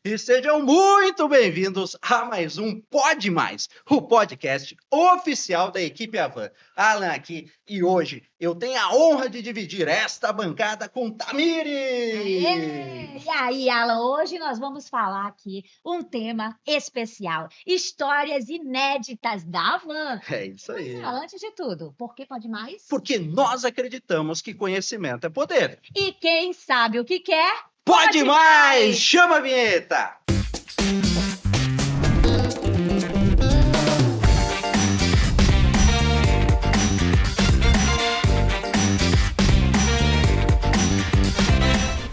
E sejam muito bem-vindos a mais um Pode Mais, o podcast oficial da equipe Avan. Alan aqui, e hoje eu tenho a honra de dividir esta bancada com Tamires! E aí, Alan, hoje nós vamos falar aqui um tema especial, histórias inéditas da Avan. É isso aí. Mas, antes de tudo, por que pode mais? Porque nós acreditamos que conhecimento é poder. E quem sabe o que quer? Pode mais! Chama a vinheta!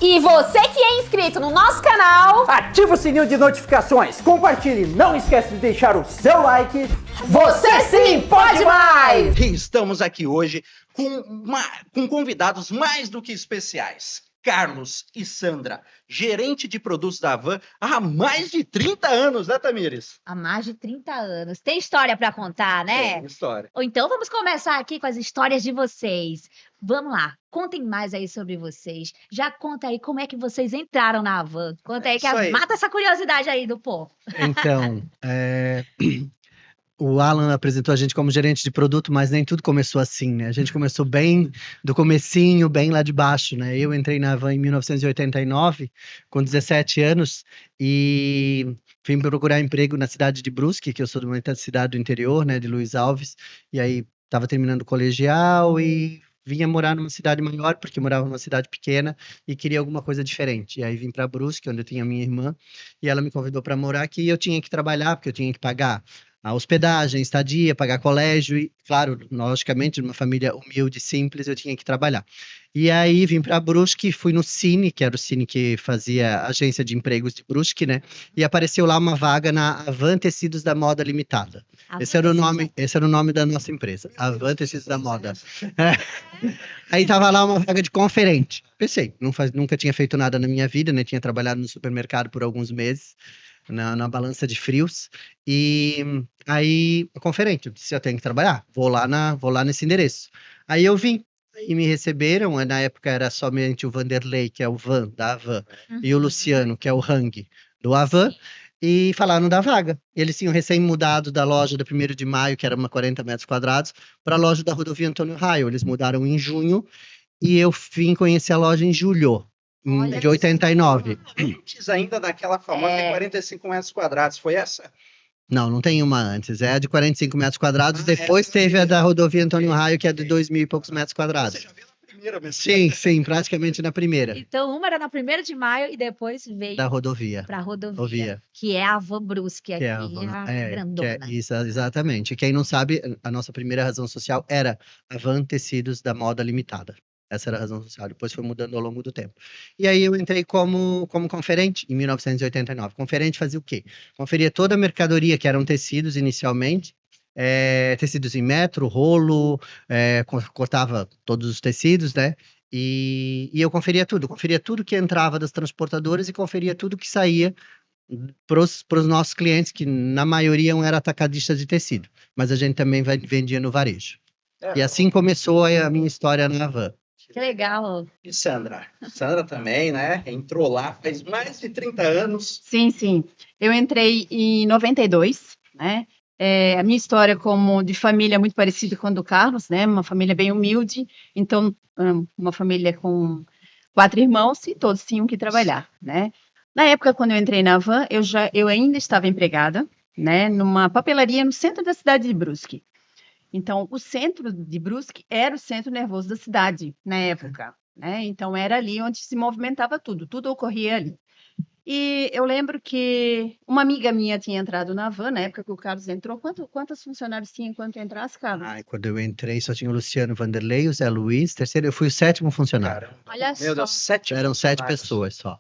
E você que é inscrito no nosso canal, ativa o sininho de notificações, compartilhe, não esquece de deixar o seu like. você sim pode mais! E estamos aqui hoje com convidados mais do que especiais. Carlos e Sandra, gerente de produtos da Avan há mais de 30 anos, né, Tamires? Há mais de 30 anos. Tem história para contar, né? Tem história. Ou então vamos começar aqui com as histórias de vocês. Vamos lá, contem mais aí sobre vocês. Já conta aí como é que vocês entraram na Avan. Conta aí mata essa curiosidade aí do povo. Então, o Alan apresentou a gente como gerente de produto, mas nem tudo começou assim, né? A gente começou bem do comecinho, bem lá de baixo, né? Eu entrei na Avan em 1989, com 17 anos, e vim procurar emprego na cidade de Brusque, que eu sou de uma cidade do interior, né, de Luiz Alves, e aí estava terminando o colegial e vinha morar numa cidade maior, porque eu morava numa cidade pequena e queria alguma coisa diferente. E aí vim para Brusque, onde eu tinha minha irmã, e ela me convidou para morar aqui e eu tinha que trabalhar, porque eu tinha que pagar a hospedagem, estadia, pagar colégio e, claro, logicamente, numa família humilde, simples, eu tinha que trabalhar. E aí vim para Brusque, fui no Cine, que era o Cine que fazia agência de empregos de Brusque, né? E apareceu lá uma vaga na Avan Tecidos da Moda Limitada. Esse era o nome da nossa empresa, Avan Tecidos da Moda. Aí tava lá uma vaga de conferente. Pensei, nunca tinha feito nada na minha vida, né? Tinha trabalhado no supermercado por alguns meses. Na balança de frios, e aí, conferente, eu disse, eu tenho que trabalhar, vou lá nesse endereço. Aí eu vim, e me receberam, na época era somente o Vanderlei, que é o Van, da Avan, e o Luciano, que é o Hang, do Avan, e falaram da vaga. Eles tinham recém-mudado da loja da 1º de maio, que era uma 40 metros quadrados, para a loja da rodovia Antônio Raio. Eles mudaram em junho, e eu vim conhecer a loja em julho. De 89. Antes ainda daquela famosa de 45 metros quadrados, foi essa? Não tem uma antes, é a de 45 metros quadrados, depois teve a da rodovia Antônio Raio, que é de 2.000 e poucos metros quadrados. Você já viu na primeira mesmo? Sim, praticamente na primeira. Então, uma era na 1º de maio e depois veio Da rodovia. para a rodovia, que é a Avan Brusque aqui, grandona. Isso, exatamente. Quem não sabe, a nossa primeira razão social era Avan Tecidos da Moda Limitada. Essa era a razão social, depois foi mudando ao longo do tempo. E aí eu entrei como conferente em 1989. Conferente fazia o quê? Conferia toda a mercadoria, que eram tecidos inicialmente, tecidos em metro, rolo, cortava todos os tecidos, né? E eu conferia tudo que entrava das transportadoras e conferia tudo que saía para os nossos clientes, que na maioria eram atacadistas de tecido, mas a gente também vendia no varejo. E assim começou a minha história na Avan. Que legal. E Sandra? Sandra também, né? Entrou lá faz mais de 30 anos. Sim. Eu entrei em 92, né? A minha história como de família é muito parecida com a do Carlos, né? Uma família bem humilde. Então, uma família com 4 irmãos e todos tinham que trabalhar, né? Na época, quando eu entrei na Avan, eu ainda estava empregada, né? Numa papelaria no centro da cidade de Brusque. Então, o centro de Brusque era o centro nervoso da cidade, na época, né? Então, era ali onde se movimentava tudo ocorria ali. E eu lembro que uma amiga minha tinha entrado na Avan, na época que o Carlos entrou. Quantos funcionários tinha enquanto entrasse, Carlos? Quando eu entrei, só tinha o Luciano Vanderlei, o Zé Luiz, terceiro, eu fui o 7º funcionário. Caramba. Olha Meu Deus, só. Eram 7 pessoas só.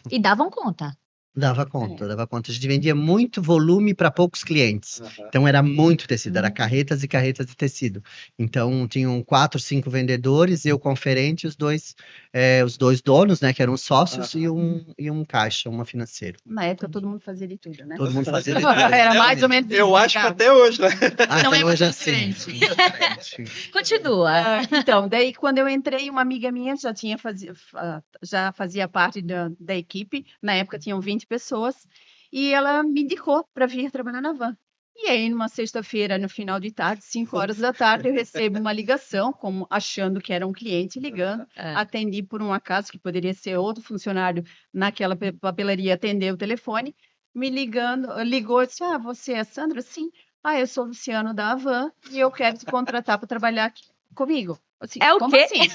E davam conta. Dava conta. A gente vendia muito volume para poucos clientes. Então era muito tecido, era carretas e carretas de tecido. Então tinham 4, 5 vendedores, eu conferente, os dois donos, né, que eram sócios, e um caixa, uma financeiro. Na época todo mundo fazia de tudo, né? Todo mundo fazia de tudo. Era mais ou menos. Eu acho que até hoje, né? Até hoje é assim. Continua. Então, daí quando eu entrei, uma amiga minha já fazia parte da equipe. Na época tinham 20 20 pessoas, e ela me indicou para vir trabalhar na Van. E aí, numa sexta-feira, no final de tarde, 5 horas da tarde, eu recebo uma ligação, como achando que era um cliente ligando. Atendi por um acaso, que poderia ser outro funcionário naquela papelaria, atendeu o telefone, me ligou e disse, você é a Sandra? Sim. Eu sou o Luciano da Van e eu quero te contratar para trabalhar aqui comigo. Assim, É o como quê? assim?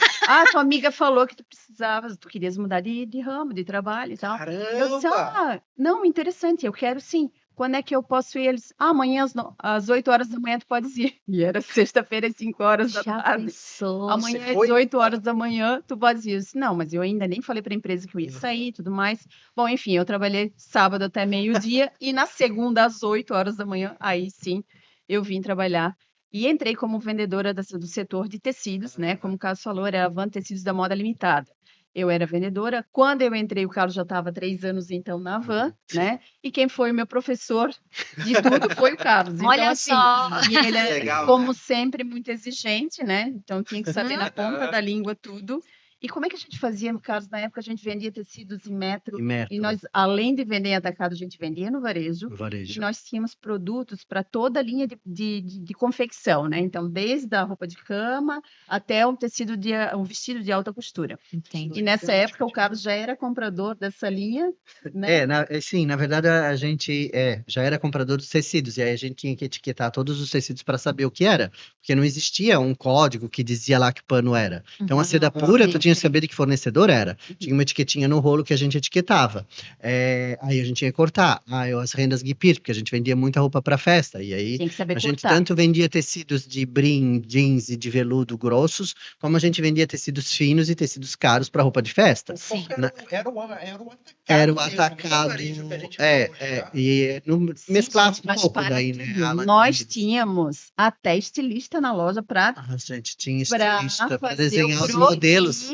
Tua amiga falou que tu querias mudar de ramo, de trabalho e tal. Eu disse, Caramba! não, interessante, eu quero sim. Quando é que eu posso ir? Eles, amanhã às 8 horas da manhã tu podes ir. E era sexta-feira às 5 horas da Já tarde. pensou? Amanhã Você às foi? 8 horas da manhã tu podes ir. Eu disse, não, mas eu ainda nem falei para a empresa que eu ia sair e tudo mais. Bom, enfim, eu trabalhei sábado até meio-dia e na segunda às 8 horas da manhã, aí sim, eu vim trabalhar. E entrei como vendedora do setor de tecidos, né? Como o Carlos falou, era a Van Tecidos da Moda Limitada. Eu era vendedora. Quando eu entrei, o Carlos já estava 3 anos, então, na Van, né? E quem foi o meu professor de tudo foi o Carlos. Então, Olha assim, só. e ele é, Legal, como sempre, muito exigente, né? Então, tinha que saber na ponta da língua tudo. E como é que a gente fazia, no caso, na época, a gente vendia tecidos em metro. E metro, E nós, além de vender em atacado, a gente vendia no varejo. no E varejo. nós tínhamos produtos para toda a linha de confecção, né? Então, desde a roupa de cama até um vestido de alta costura. Entendi. E nessa época o Carlos já era comprador dessa linha, né? Sim, na verdade a gente já era comprador dos tecidos, e aí a gente tinha que etiquetar todos os tecidos para saber o que era, porque não existia um código que dizia lá que pano era. Então a seda pura, tu tinha que saber de que fornecedor era. Tinha uma etiquetinha no rolo que a gente etiquetava. Aí a gente tinha que cortar. As rendas guipir, porque a gente vendia muita roupa para festa, e aí Tinha que saber a gente cortar. tanto vendia tecidos de brim, jeans e de veludo grossos, como a gente vendia tecidos finos e tecidos caros para roupa de festa. Sim. Era o atacado. Era o mesmo, atacado, no varejo que a gente falou, tá? e Sim, mesclava gente, um mas pouco para daí, né? tudo. Alan Nós Gibbs. tínhamos até estilista na loja para A gente tinha estilista para fazer desenhar o os croquis modelos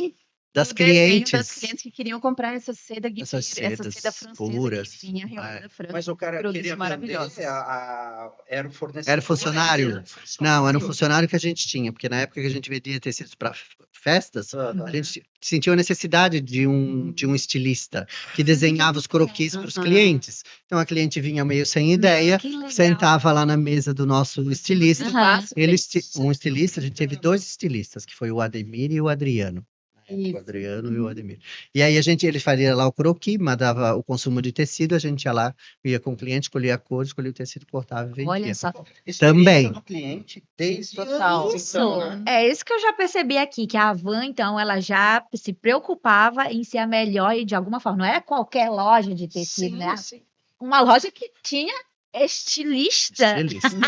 das do desenho clientes. das clientes que queriam comprar essa seda guipir, Essas essa sedas seda francesa puras. que vinha realmente da França. Mas o cara Produtos queria maravilhosos. vender, era o fornecedor. Era funcionário. Não, era um funcionário que a gente tinha, porque na época que a gente vendia tecidos para festas, a gente sentiu a necessidade de um estilista que desenhava os croquis para os clientes. Então a cliente vinha meio sem ideia, Que legal. sentava lá na mesa do nosso estilista. Aham. Um estilista, a gente teve 2 estilistas, que foi o Ademir e o Adriano. Isso. O Adriano e o Ademir. E aí ele fazia lá o croquis, mandava o consumo de tecido, a gente ia lá, ia com o cliente, escolhia a cor, escolhia o tecido, cortava e vendia. Olha só. Também. Do cliente desde Total. antes, então, né? É isso que eu já percebi aqui, que a Van, então, ela já se preocupava em ser a melhor e de alguma forma. Não era qualquer loja de tecido, né? Sim. Uma loja que tinha estilista.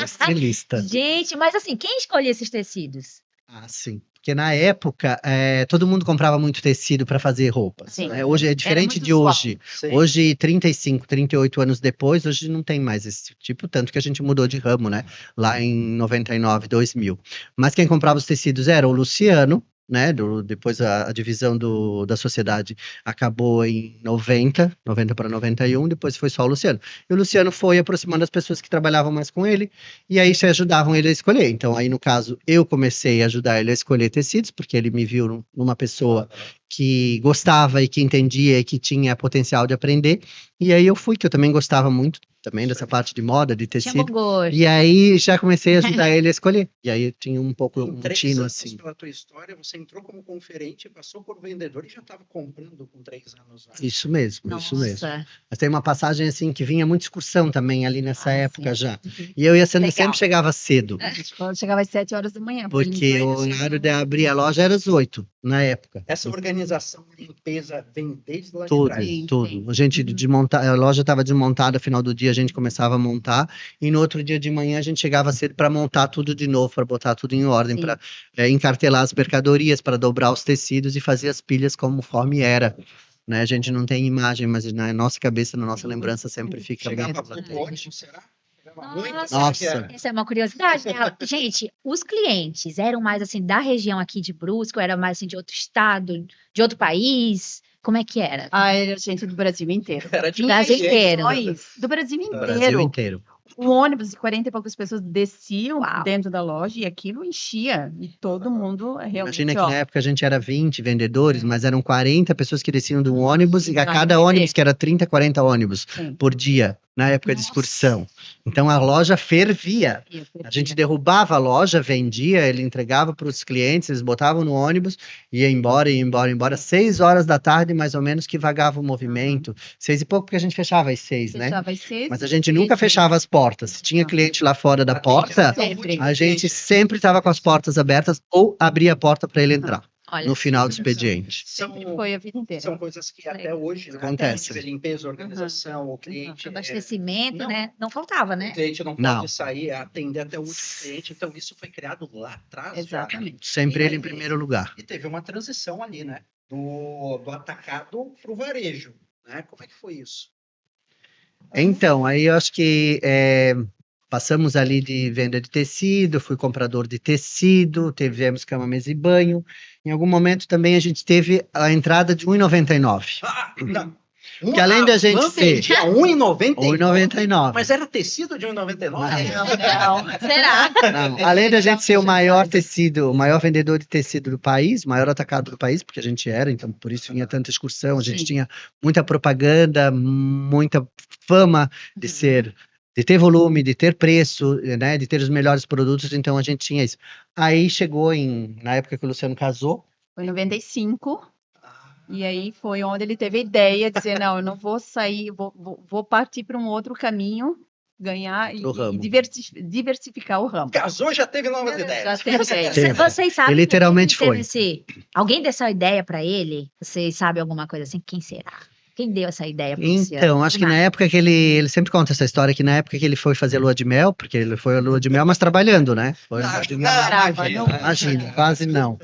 Estilista. Gente, mas assim, quem escolhia esses tecidos? Sim. Porque na época, todo mundo comprava muito tecido para fazer roupas. Sim. Né? Hoje é diferente muito de usual. hoje. Sim. Hoje, 35, 38 anos depois, hoje não tem mais esse tipo, tanto que a gente mudou de ramo, né? Lá em 99, 2000. Mas quem comprava os tecidos era o Luciano, né? Depois a divisão da sociedade acabou em 90 para 91, depois foi só o Luciano. E o Luciano foi aproximando as pessoas que trabalhavam mais com ele, e aí se ajudavam ele a escolher. Então, aí no caso, eu comecei a ajudar ele a escolher tecidos, porque ele me viu numa pessoa que gostava e que entendia e que tinha potencial de aprender. E aí eu fui, que eu também gostava muito também dessa parte de moda, de Tinha bom tecido. gosto. E aí já comecei a ajudar ele a escolher. E aí eu tinha um pouco Em um 3 tino anos assim. pela tua história, você entrou como conferente, passou por vendedor e já estava comprando com 3 anos. Né? Isso mesmo, isso mesmo. Nossa. Mas tem uma passagem assim que vinha muita excursão também ali nessa época sim. já. E eu Legal. sempre chegava cedo, Chegava às 7 horas da manhã. porque o horário de abrir a loja era às 8 na época. Essa organização, limpeza, vem desde lá de Tudo, trás. Sim, tudo. sim. A gente a loja estava desmontada, final do dia a gente começava a montar, e no outro dia de manhã a gente chegava cedo para montar tudo de novo, para botar tudo em ordem, Sim. para encartelar as mercadorias, para dobrar os tecidos e fazer as pilhas conforme era. Né? A gente não tem imagem, mas na nossa cabeça, na nossa lembrança, sempre fica Chegava muito pro latente. ótimo, será? Chegava muito? Nossa. Essa é uma curiosidade, né? Gente, os clientes eram mais assim da região aqui de Brusque, ou era mais assim de outro estado, de outro país? Como é que era? Era gente do Brasil inteiro. Era de Brasil gente, inteiro. né? Do Brasil No Brasil inteiro. inteiro. o ônibus de 40 e poucas pessoas desciam Uau. dentro da loja e aquilo enchia. E todo mundo realmente, Imagina que na época a gente era 20 vendedores, mas eram 40 pessoas que desciam do ônibus, e a cada ônibus, que era 30, 40 ônibus Sim. por dia, na época de excursão. Então a loja fervia. A gente derrubava a loja, vendia, ele entregava para os clientes, eles botavam no ônibus, ia embora, ia embora, ia embora. 6 horas da tarde, mais ou menos, que vagava o movimento. 6 e pouco, porque a gente fechava às 6, né? Fechava às 6, Mas a gente nunca fechava as portas. Se tinha cliente lá fora da porta, Sempre. a gente sempre estava com as portas abertas ou abria a porta para ele entrar Olha, no final do expediente. Sempre foi a vida inteira. São coisas que até hoje, né, Acontece. limpeza, organização, o cliente, abastecimento, não. né? Não faltava, o né? cliente não Não. pode sair, atender até o último cliente, então isso foi criado lá atrás já. Exatamente. Sempre ele em primeiro lugar. E teve uma transição ali, né, do atacado para o varejo, né? Como é que foi isso? Então, aí eu acho que passamos ali de venda de tecido, fui comprador de tecido, tivemos cama, mesa e banho. Em algum momento também a gente teve a entrada de R$1,99. Ah, não. Porque além da gente Van ser vendia R$1,99. R$1,99. Mas era tecido de R$1,99? Não. Será? Não, além da gente ser o maior tecido, o maior vendedor de tecido do país, o maior atacado do país, porque a gente era, então por isso vinha tanta excursão, a gente Sim. tinha muita propaganda, muita fama de ser, de ter volume, de ter preço, né, de ter os melhores produtos, então a gente tinha isso. Aí chegou na época que o Luciano casou, Foi em 95. E aí foi onde ele teve a ideia de dizer, não, eu não vou sair, vou partir para um outro caminho, ganhar Do ramo. e diversificar o ramo. Casou, já teve novas Já ideias. teve ideia. Teve. Vocês sabem. Ele literalmente quem teve foi. Alguém deu essa ideia pra ele? Vocês sabem alguma coisa assim? Quem será? Quem deu essa ideia pro Luciano? Então, acho que na época que ele sempre conta essa história, que na época que ele foi fazer lua de mel, porque ele foi a lua de mel, mas trabalhando, né? Foi a lua de mel. Imagina, quase não.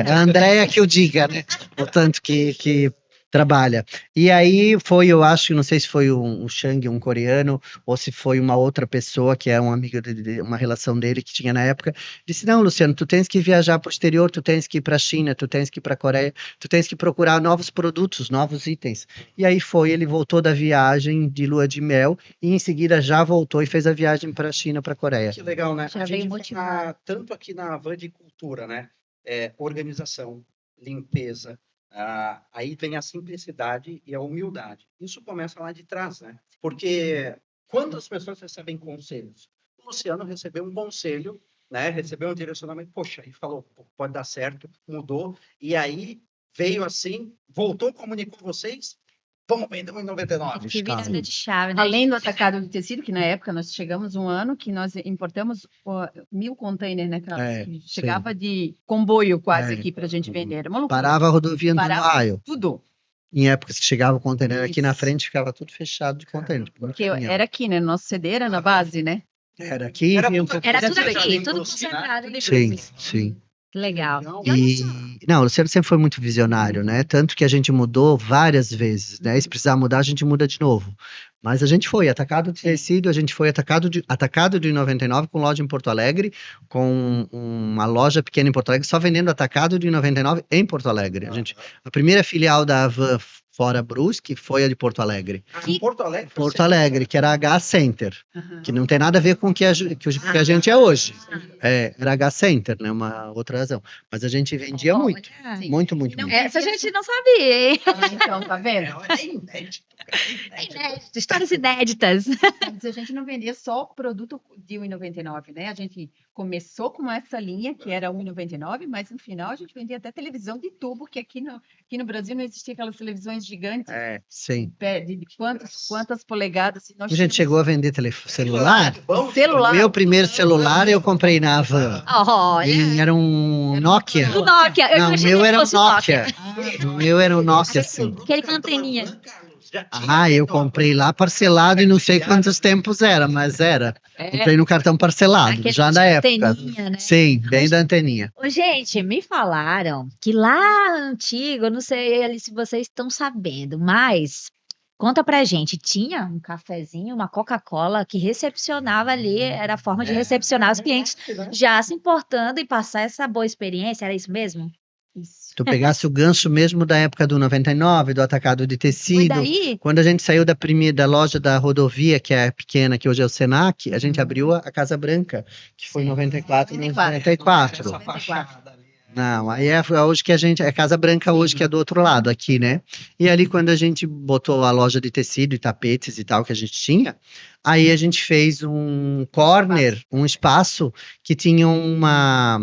A Andréia que o diga, né? O tanto que trabalha. E aí foi, eu acho, não sei se foi um Shang, um coreano, ou se foi uma outra pessoa que é um amigo uma relação dele que tinha na época, disse, não, Luciano, tu tens que viajar para o exterior, tu tens que ir para a China, tu tens que ir para a Coreia, tu tens que procurar novos produtos, novos itens. E aí ele voltou da viagem de lua de mel e em seguida já voltou e fez a viagem para a China, para a Coreia. Que legal, né? Já A veio gente motivado. fala tanto aqui na Van de cultura, né? Organização, limpeza, aí vem a simplicidade e a humildade. Isso começa lá de trás, né? Porque quantas pessoas recebem conselhos? O Luciano recebeu um conselho, né? Recebeu um direcionamento, poxa, e falou, pode dar certo, mudou, e aí veio assim, voltou, comunicou vocês, vamos vender R$1,99. Que virada de chave, né? Além do atacado de tecido, que na época nós chegamos um ano que nós importamos 1.000 containers, né, Carlos? Que chegava de comboio quase aqui para a gente vender. Era uma loucura. Parava a rodovia no Parava raio. tudo. Em épocas que chegava o container aqui na Isso. frente, ficava tudo fechado de container. Porque era aqui, né? Nosso CD era na base, né? Era aqui. Era vinha um tudo pouco- Era Você tudo já aqui, lembrou, tudo né? concentrado. ali. Sim. Legal. Não, o Luciano sempre foi muito visionário, né? Tanto que a gente mudou várias vezes, né? E se precisar mudar, a gente muda de novo. Mas a gente foi atacado de tecido, a gente foi atacado de 99 com loja em Porto Alegre, com uma loja pequena em Porto Alegre, só vendendo atacado de 99 em Porto Alegre. A primeira filial da Van fora Brusque foi a de Porto Alegre. Em Porto Alegre? foi Porto sempre. Alegre, que era a H Center, que não tem nada a ver com o que a gente é hoje. Era H Center, né? Uma outra razão. Mas a gente vendia muito. Olha. Muito. Essa a gente não sabia, hein? Então, tá vendo? É inédito. Inédito, histórias inéditas. Mas a gente não vendia só produto de R$1,99, né? A gente começou com essa linha, que era R$1,99, mas no final a gente vendia até televisão de tubo, que aqui no Brasil não existia aquelas televisões gigantes, Sim. de quantas polegadas. E A gente chegou a vender celular. Celular. Meu primeiro celular eu comprei na Van. Olha. E era um Nokia. O Nokia. Eu Não, o imaginei meu que era um fosse Nokia. O meu era um Nokia, assim. Aquele com anteninha. Eu comprei lá parcelado e não sei quantos tempos era, mas era. Comprei no cartão parcelado, Aquele já de na época. anteninha, né? Sim, bem da anteninha. Ô, gente, me falaram que lá antigo, eu não sei ali se vocês estão sabendo, mas conta pra gente, tinha um cafezinho, uma Coca-Cola que recepcionava ali, era a forma de recepcionar os clientes, já se importando e passar essa boa experiência, era isso mesmo? Isso. Tu pegasse o gancho mesmo da época do 99, do atacado de Foi tecido. daí? Quando a gente saiu da loja da rodovia, que é pequena, que hoje é o Senac, a gente abriu a Casa Branca, que foi em 94, 94. Essa fachada ali. Não, aí é hoje que a gente, é Casa Branca hoje que é do outro lado aqui, né? E ali quando a gente botou a loja de tecido e tapetes e tal que a gente tinha, aí a gente fez um corner, um espaço que tinha uma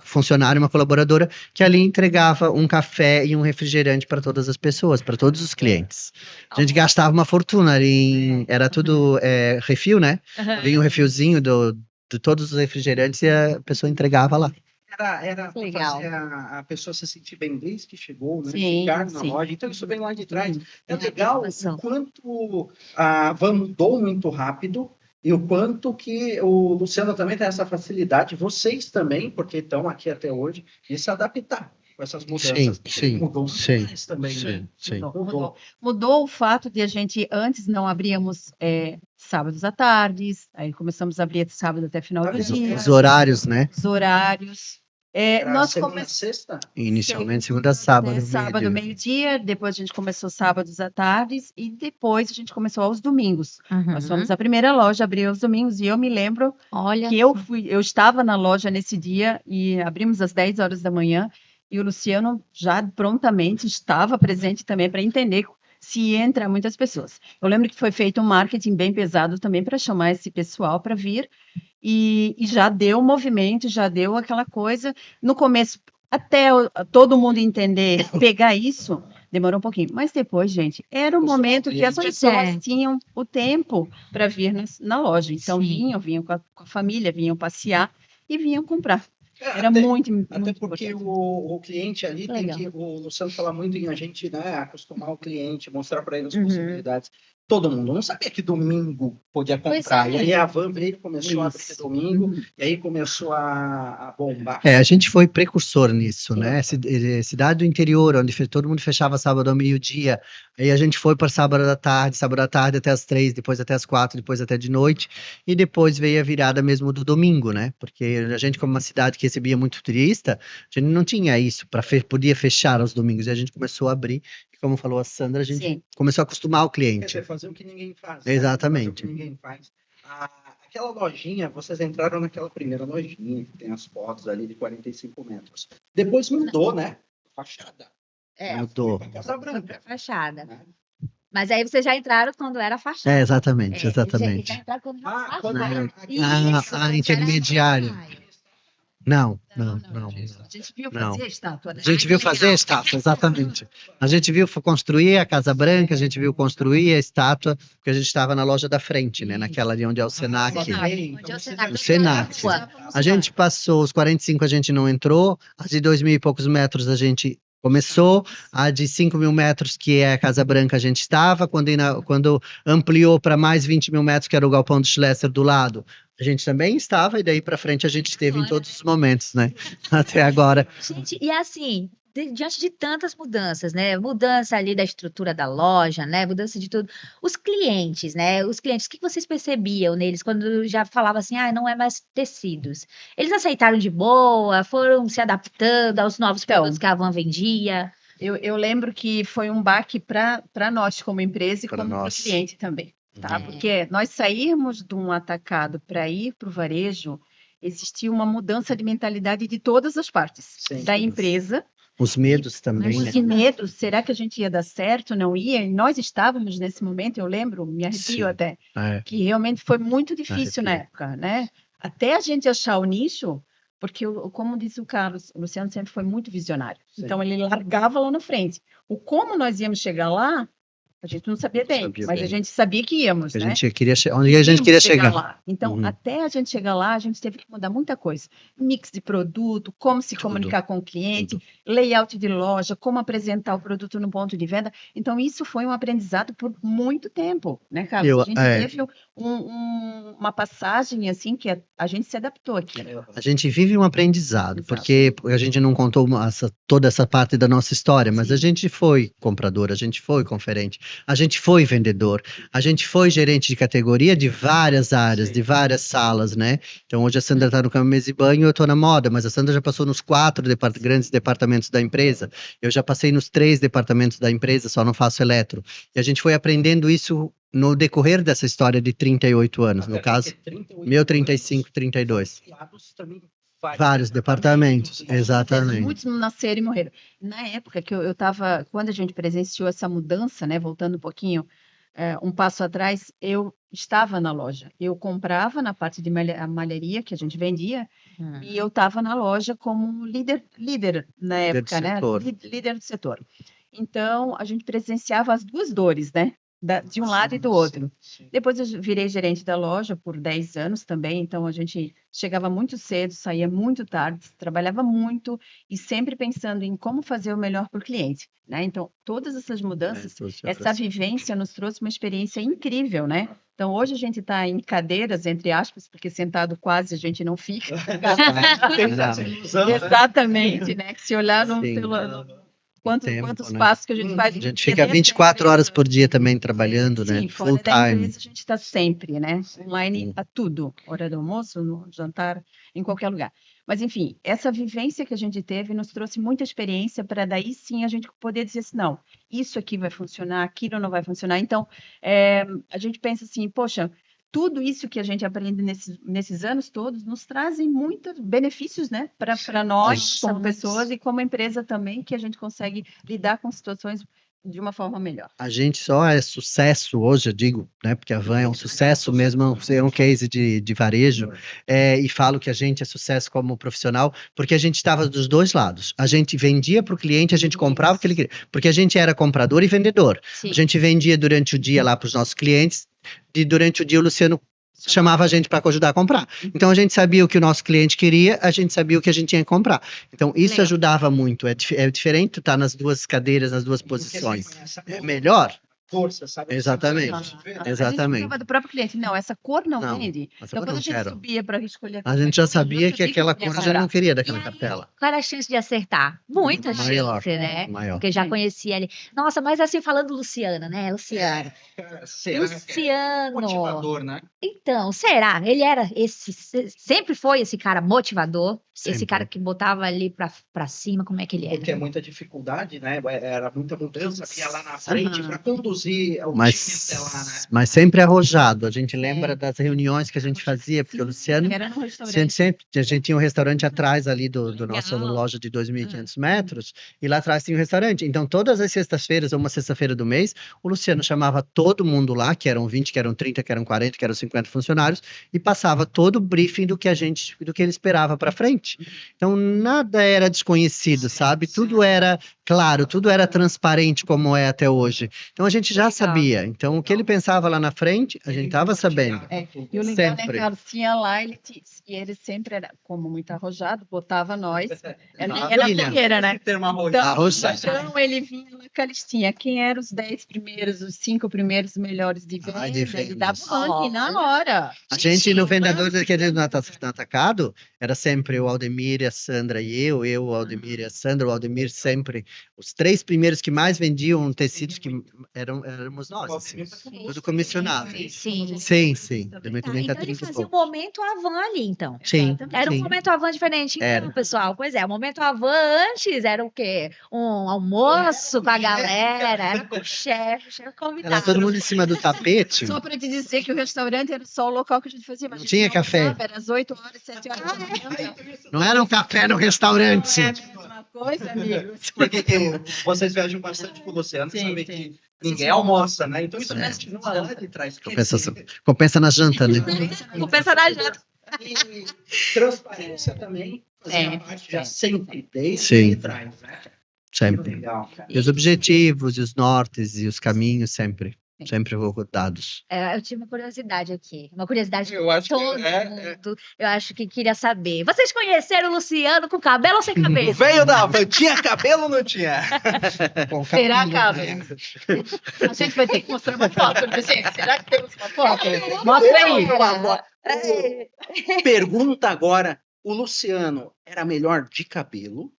funcionária, uma colaboradora, que ali entregava um café e um refrigerante para todas as pessoas, para todos os clientes. A gente gastava uma fortuna ali, era tudo refil, né? Vinha um refilzinho de todos os refrigerantes e a pessoa entregava lá. Era pra Legal. fazer a pessoa se sentir bem desde que chegou, né? Sim, Ficar na sim. loja. Então, isso vem lá de trás. É Muita legal inovação. o quanto a Van mudou muito rápido e o quanto que o Luciano também tem essa facilidade, vocês também, porque estão aqui até hoje, de se adaptar com essas mudanças. Sim, Mudou sim, mais também, né? sim. Mudou o fato de a gente, antes não abríamos sábados à tarde, aí começamos a abrir sábado até final do dia, Os horários, né? os horários. Era Nós segunda, começamos sexta? Inicialmente, segunda a sábado. sábado, meio-dia, depois a gente começou sábados à tarde e depois a gente começou aos domingos. Nós Uhum. fomos a primeira loja, abriu aos domingos e eu me lembro Olha, que eu estava na loja nesse dia e abrimos às 10 horas da manhã e o Luciano já prontamente estava presente também para entender se entra muitas pessoas. Eu lembro que foi feito um marketing bem pesado também para chamar esse pessoal para vir e já deu movimento, já deu aquela coisa. No começo, até todo mundo entender, pegar isso, demorou um pouquinho. Mas depois, gente, era o momento que as Pois pessoas é. tinham o tempo para vir na loja. Então, Sim. vinham com a família, vinham passear e vinham comprar. Era Até- muito Até porque importante. o cliente ali tem Legal. que. O Luciano fala muito em a gente, né, acostumar o cliente, mostrar para ele as Uhum. possibilidades. Todo mundo não sabia que domingo podia Pois comprar. é. E aí a Van veio, começou a abrir Isso. domingo, e aí começou a bombar. A gente foi precursor nisso, né? Cidade do interior, onde todo mundo fechava sábado ao meio-dia. Aí a gente foi para sábado à tarde até as 3, depois até as 4, depois até de noite. E depois veio a virada mesmo do domingo, né? Porque a gente, como uma cidade que recebia muito turista, a gente não tinha isso, podia fechar aos domingos. E a gente começou a abrir. E como falou a Sandra, a gente Sim. começou a acostumar o Quer cliente. dizer, fazer o que ninguém faz. né? Exatamente. Fazer o que ninguém faz. Aquela lojinha, vocês entraram naquela primeira lojinha, que tem as fotos ali de 45 metros. Depois mudou, né? Fachada. Mudou. Foi pra Casa Branca. fachada. né? Mas aí vocês já entraram quando era fachada. Exatamente, É, exatamente. Já entraram quando era Ah, quando fachada. era... Isso, quando era intermediário. praia. Não. A gente viu Não. fazer a estátua, né? A gente viu fazer a estátua, exatamente. A gente viu construir a Casa Branca, a gente viu construir a estátua, porque a gente estava na loja da frente, né? Naquela ali onde é o Senac. Onde é o Então, Senac? O Senac. Rua. A gente passou os 45, a gente não entrou. As de 2.000 e poucos metros a gente começou. A de 5.000 metros, que é a Casa Branca, a gente estava. Quando ampliou para mais 20.000 metros, que era o Galpão do Schlesser do lado, a gente também estava. E daí para frente a gente esteve em todos os momentos, né? Até agora. Gente, e assim, diante de tantas mudanças, né? Mudança ali da estrutura da loja, né? Mudança de tudo. Os clientes, né? Os clientes, o que vocês percebiam neles quando já falava assim, não é mais tecidos? Eles aceitaram de boa, foram se adaptando aos novos produtos que a Van vendia? Eu lembro que foi um baque para nós como empresa e Pra como para o nós. cliente também, tá? É. Porque nós sairmos de um atacado para ir para o varejo, existia uma mudança de mentalidade de todas as partes, Sim. da empresa, Os medos também, né? os medos, será que a gente ia dar certo, não ia? E nós estávamos nesse momento, eu lembro, me arrepio Sim. até, É. que realmente foi muito difícil na Arrepio. época, né? Até a gente achar o nicho, porque, como disse o Carlos, o Luciano sempre foi muito visionário. Sim. Então, ele largava lá na frente. O como nós íamos chegar lá, a gente não sabia bem, sabia mas a bem. gente sabia que íamos, A né? gente queria onde a gente queria chegar. Lá. Então, Uhum. até a gente chegar lá, a gente teve que mudar muita coisa. Mix de produto, como se comunicar com o cliente, layout de loja, como apresentar o produto no ponto de venda. Então, isso foi um aprendizado por muito tempo, né, Carlos? A gente teve uma passagem, assim, que a gente se adaptou aqui. A gente vive um aprendizado, Exato. porque a gente não contou toda essa parte da nossa história, mas Sim. a gente foi comprador, a gente foi conferente, A gente foi vendedor, a gente foi gerente de categoria de várias áreas, de várias salas, né? Então hoje a Sandra está no cama, mesa e banho, eu estou na moda, mas a Sandra já passou nos 4 grandes departamentos da empresa. Eu já passei nos 3 departamentos da empresa, só não faço eletro. E a gente foi aprendendo isso no decorrer dessa história de 38 anos, no caso, meu 35, 32. Vários departamentos, exatamente. Muitos nasceram e morreram. Na época que eu estava, quando a gente presenciou essa mudança, né, voltando um pouquinho, um passo atrás, eu estava na loja. Eu comprava na parte de malharia que a gente vendia e eu estava na loja como líder na época, né? Líder do setor. Então, a gente presenciava as duas dores, né? De um lado e do outro. Depois eu virei gerente da loja por 10 anos também, então a gente chegava muito cedo, saía muito tarde, trabalhava muito e sempre pensando em como fazer o melhor para o cliente, né? Então, todas essas mudanças, essa vivência nos trouxe uma experiência incrível, né? Então, hoje a gente está em cadeiras, entre aspas, porque sentado quase a gente não fica. Exatamente, né? Que se olhar quantos né? passos que a gente faz. A gente fica 24 horas por dia também trabalhando, né? Sim, Full fora da time. empresa a gente está sempre, né? Online a tudo. Hora do almoço, no jantar, em qualquer lugar. Mas, enfim, essa vivência que a gente teve nos trouxe muita experiência para daí sim a gente poder dizer assim, não, isso aqui vai funcionar, aquilo não vai funcionar. Então, a gente pensa assim, poxa, tudo isso que a gente aprende nesses anos todos nos trazem muitos benefícios, né? Para nós, como pessoas e como empresa também, que a gente consegue lidar com situações de uma forma melhor. A gente só é sucesso hoje, eu digo, né? Porque a Van é um sucesso mesmo, é um case de varejo, e falo que a gente é sucesso como profissional, porque a gente estava dos dois lados. A gente vendia para o cliente, a gente comprava o que ele queria, porque a gente era comprador e vendedor. Sim. A gente vendia durante o dia lá para os nossos clientes, e durante o dia o Luciano chamava a gente para ajudar a comprar. Então a gente sabia o que o nosso cliente queria, a gente sabia o que a gente tinha que comprar. Então isso ajudava muito. É diferente estar nas duas cadeiras, nas duas posições. É melhor. Força, sabe? Exatamente. Exatamente. A gente do próprio cliente, não, essa cor não vende. Essa Então cor quando não a gente quero. subia para escolher A gente já qualquer coisa, sabia que aquela cor a gente não queria daquela E aí, cartela. qual era a chance de acertar? Muita Maior, chance, né? maior. Porque já conhecia ele. Nossa, mas assim, falando Luciana, né? Luciano. Luciano. Motivador, né? Então, será? Ele era sempre foi esse cara motivador? Esse Sempre. cara que botava ali pra cima, como é que ele Porque é era? muita dificuldade, né? Era muita mudança, ia lá na frente para conduzir o time até lá, né? Mas sempre arrojado. A gente lembra das reuniões que a gente fazia, porque o Luciano. Era no A restaurante. gente tinha um restaurante atrás ali do nossa loja de 2.500 metros, e lá atrás tinha um restaurante. Então, todas as sextas-feiras, ou uma sexta-feira do mês, o Luciano chamava todo mundo lá, que eram 20, que eram 30, que eram 40, que eram 50 funcionários, e passava todo o briefing do que ele esperava para frente. Então, nada era desconhecido, sabe? Tudo era claro, tudo era transparente como é até hoje. Então, a gente já sabia. Então, o que ele pensava lá na frente, a gente estava sabendo. E o legal, né, Sempre. Carlos, tinha lá, ele sempre era, como muito arrojado, botava nós. Era Maravilha. fogueira, né? Arrojado. Então, ele vinha com a listinha. Quem eram os 10 primeiros, os 5 primeiros melhores de venda? De Ele vendas. dava o ranking na hora. A gente, no vendedor daquele no atacado, era sempre o Aldemir e a Sandra e eu, o Aldemir e a Sandra, o Aldemir sempre. Os 3 primeiros que mais vendiam tecidos que éramos nós, assim, tudo comissionado. Sim. Sim. Tá, Também então 30, ele 30 e fazia o pouco. momento Avan ali, então. Sim, Era um sim. momento Avan diferente, então, Era. pessoal. Pois é, o momento Avan antes era o quê? Um almoço com a galera, era com o chefe Era convidado. todo mundo em cima do tapete. Só para te dizer que o restaurante era só o local que a gente fazia. Mas Não a gente tinha não café. almoçava, Era às 8 horas, 7 horas da manhã. Não era um café no restaurante. É a mesma coisa, amigos. Porque vocês viajam bastante com o Luciano, Sim, sabem sim. que ninguém almoça, né? Então isso continua lá de trás. Compensa na janta, né? Vou pensar na janta. E transparência também, fazia parte já sempre, desde Sim. de trás, né? Sempre. Legal, cara. E os objetivos, e os nortes, e os caminhos, sempre dados. Eu tive uma curiosidade aqui. Uma curiosidade que Eu acho que todo mundo, eu acho que queria saber. Vocês conheceram o Luciano com cabelo ou sem O cabelo? veio da van, tinha cabelo ou não tinha? Será, Carlos? A gente vai ter que mostrar uma foto. Gente, será que temos uma foto? Mostra aí. Pergunta agora, o Luciano era melhor de cabelo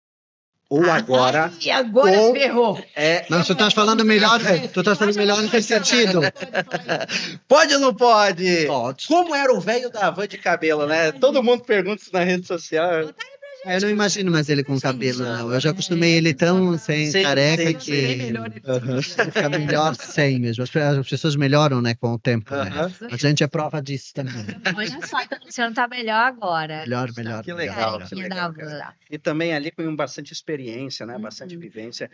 ou agora E agora Com- ferrou. Não, tu estás falando melhor, tu estás falando melhor nesse sentido. pode ou não pode? Pode. Como era o velho da van de cabelo, né? Todo mundo pergunta isso na rede social. Eu não imagino mais ele com cabelo, não. Eu já acostumei ele tão sem Sim, careca sim, que sim. fica melhor sem mesmo. As pessoas melhoram, né, com o tempo, né? Aham. A gente é prova disso também. Olha só, então o Luciano tá melhor agora. Melhor. Que melhor. legal, que Carequinha legal. da van. E também ali com bastante experiência, né? Bastante vivência.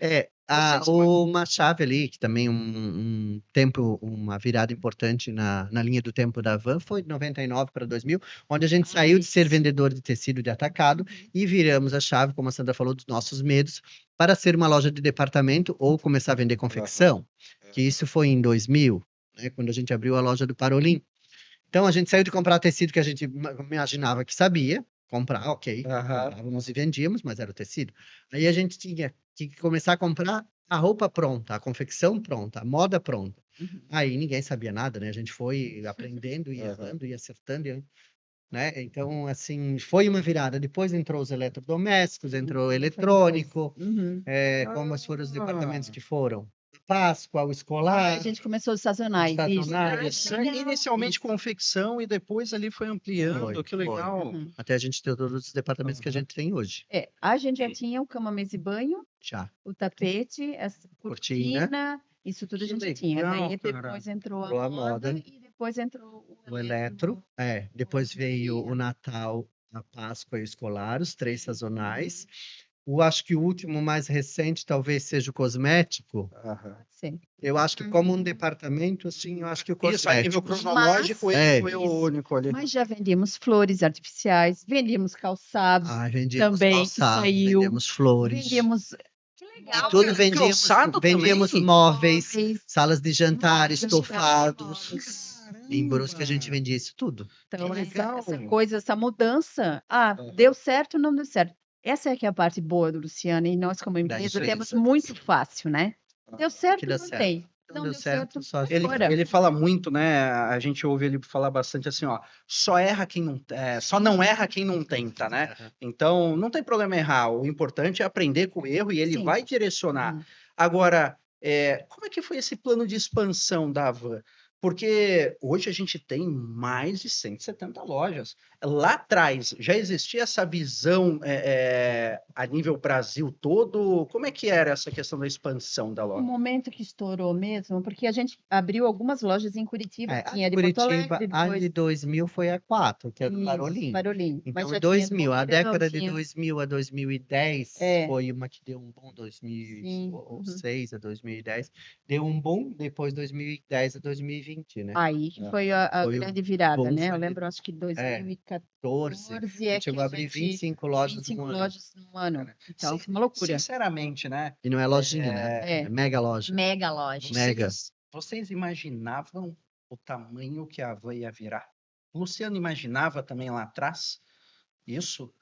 Uma chave ali, que também um tempo, uma virada importante na linha do tempo da van, foi de 99 para 2000, onde a gente saiu de ser vendedor de tecido de atacado e viramos a chave, como a Sandra falou, dos nossos medos, para ser uma loja de departamento ou começar a vender confecção, que isso foi em 2000, né, quando a gente abriu a loja do Parolim. Então, a gente saiu de comprar tecido que a gente imaginava que sabia comprar, ok, Aham. comprávamos e vendíamos, mas era o tecido. Aí a gente tinha que começar a comprar a roupa pronta, a confecção pronta, a moda pronta. Aí ninguém sabia nada, né? A gente foi aprendendo e errando e acertando, né? Então, assim, foi uma virada. Depois entrou os eletrodomésticos, entrou o eletrônico, como foram os departamentos que foram? Páscoa, o A escolar, gente começou os sazonais. estacionários. Inicialmente confecção e depois ali foi ampliando. Foi, Que legal. até a gente ter todos os departamentos que a gente tem hoje. A gente já tinha o cama, mesa e banho, Já. o tapete, essa Cortina. cortina, isso tudo a Que gente tinha. legal, Daí cara. depois entrou Entrou a a moda moda. e depois entrou O eletro, depois veio o Natal, a Páscoa e o escolar, os 3 sazonais. Acho que o último mais recente talvez seja o cosmético. Aham. Sim. Eu acho que como um departamento, assim, eu acho que o Isso, a nível cosmético. cronológico, Mas- ele foi o único ali. Mas já vendíamos flores artificiais, vendíamos calçados, Vendíamos também, que calçado, saiu. vendemos flores. vendíamos Que legal. Tudo Cara, vendíamos, calçado vendíamos também? móveis, móveis. salas de jantar, Móveis, estofados. Em Brusque a gente vendia isso tudo. Então, Que essa legal. coisa, essa mudança, deu certo ou não deu certo? Essa é que é a parte boa do Luciano, e nós, como empresa, diferença. temos muito fácil, né? Deu certo, que deu não certo. tem. Não deu certo, só Ele, fora. ele fala muito, né? A gente ouve ele falar bastante assim, ó. Só não erra quem não tenta, né? Então, não tem problema errar. O importante é aprender com o erro e ele Sim. vai direcionar. Agora, como é que foi esse plano de expansão da Havan? Porque hoje a gente tem mais de 170 lojas. Lá atrás já existia essa visão a nível Brasil todo? Como é que era essa questão da expansão da O loja? momento que estourou mesmo, porque a gente abriu algumas lojas em Curitiba, A tinha de de Porto Curitiba, Alegre, a depois de 2000 foi a 4, que é do Isso, Parolim. Parolim. Mas Então, já em tinha 2000, a Ribeirão, década de tinha- 2000 a 2010 É. foi uma que deu um boom, Sim, 2006 a 2010, deu um boom, depois 2010 a 2020, né? Aí que foi a Foi o grande virada, boom, né? Eu foi de- lembro, acho que 2014 14, é a que gente chegou a abrir gente 25 lojas 25 no ano. lojas no ano. Então, Sim, foi uma loucura. Sinceramente, né? E não é lojinha, né? É mega loja. Mega loja. Mega. Vocês imaginavam o tamanho que a Havan ia virar? O Luciano imaginava também lá atrás isso?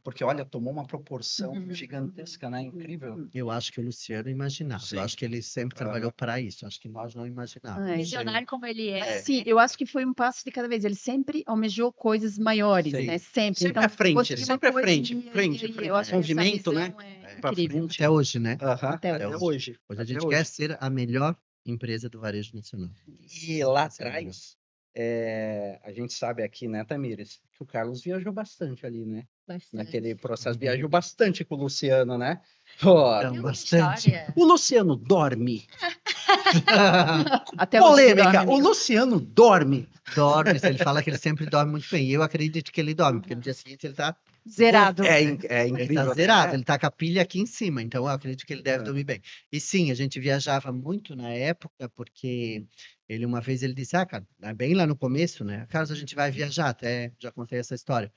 Porque, olha, tomou uma proporção gigantesca, né? Incrível. Eu acho que o Luciano imaginava. Sim. Eu acho que ele sempre trabalhou para isso. Acho que nós não imaginávamos. Visionário como ele é. Sim, eu acho que foi um passo de cada vez. Ele sempre almejou coisas maiores, Sim. né? Sempre. Sempre à frente, conseguiu uma sempre à coisa frente, e- frente, e- frente. Eu acho que essa Movimento, né? visão é Pra incrível. frente. Até hoje, né? Aham, Até até hoje. hoje. Hoje a Até gente hoje. quer ser a melhor empresa do varejo nacional. E lá Sim, atrás, a gente sabe aqui, né, Tamires, que o Carlos viajou bastante ali, né? Naquele processo, viajou bastante com o Luciano, né? Pô, Então, Tem uma bastante. história. o Luciano dorme. Até hoje Polêmica, dorme, o amigo. Luciano dorme. Dorme, ele fala que ele sempre dorme muito bem. E eu acredito que ele dorme, porque no dia seguinte ele tá Zerado. É Ele incrível. tá né? zerado, ele tá com a pilha aqui em cima, então eu acredito que ele deve dormir bem. E sim, a gente viajava muito na época, porque uma vez ele disse, cara, bem lá no começo, né? Carlos, a gente vai viajar, até já contei essa história.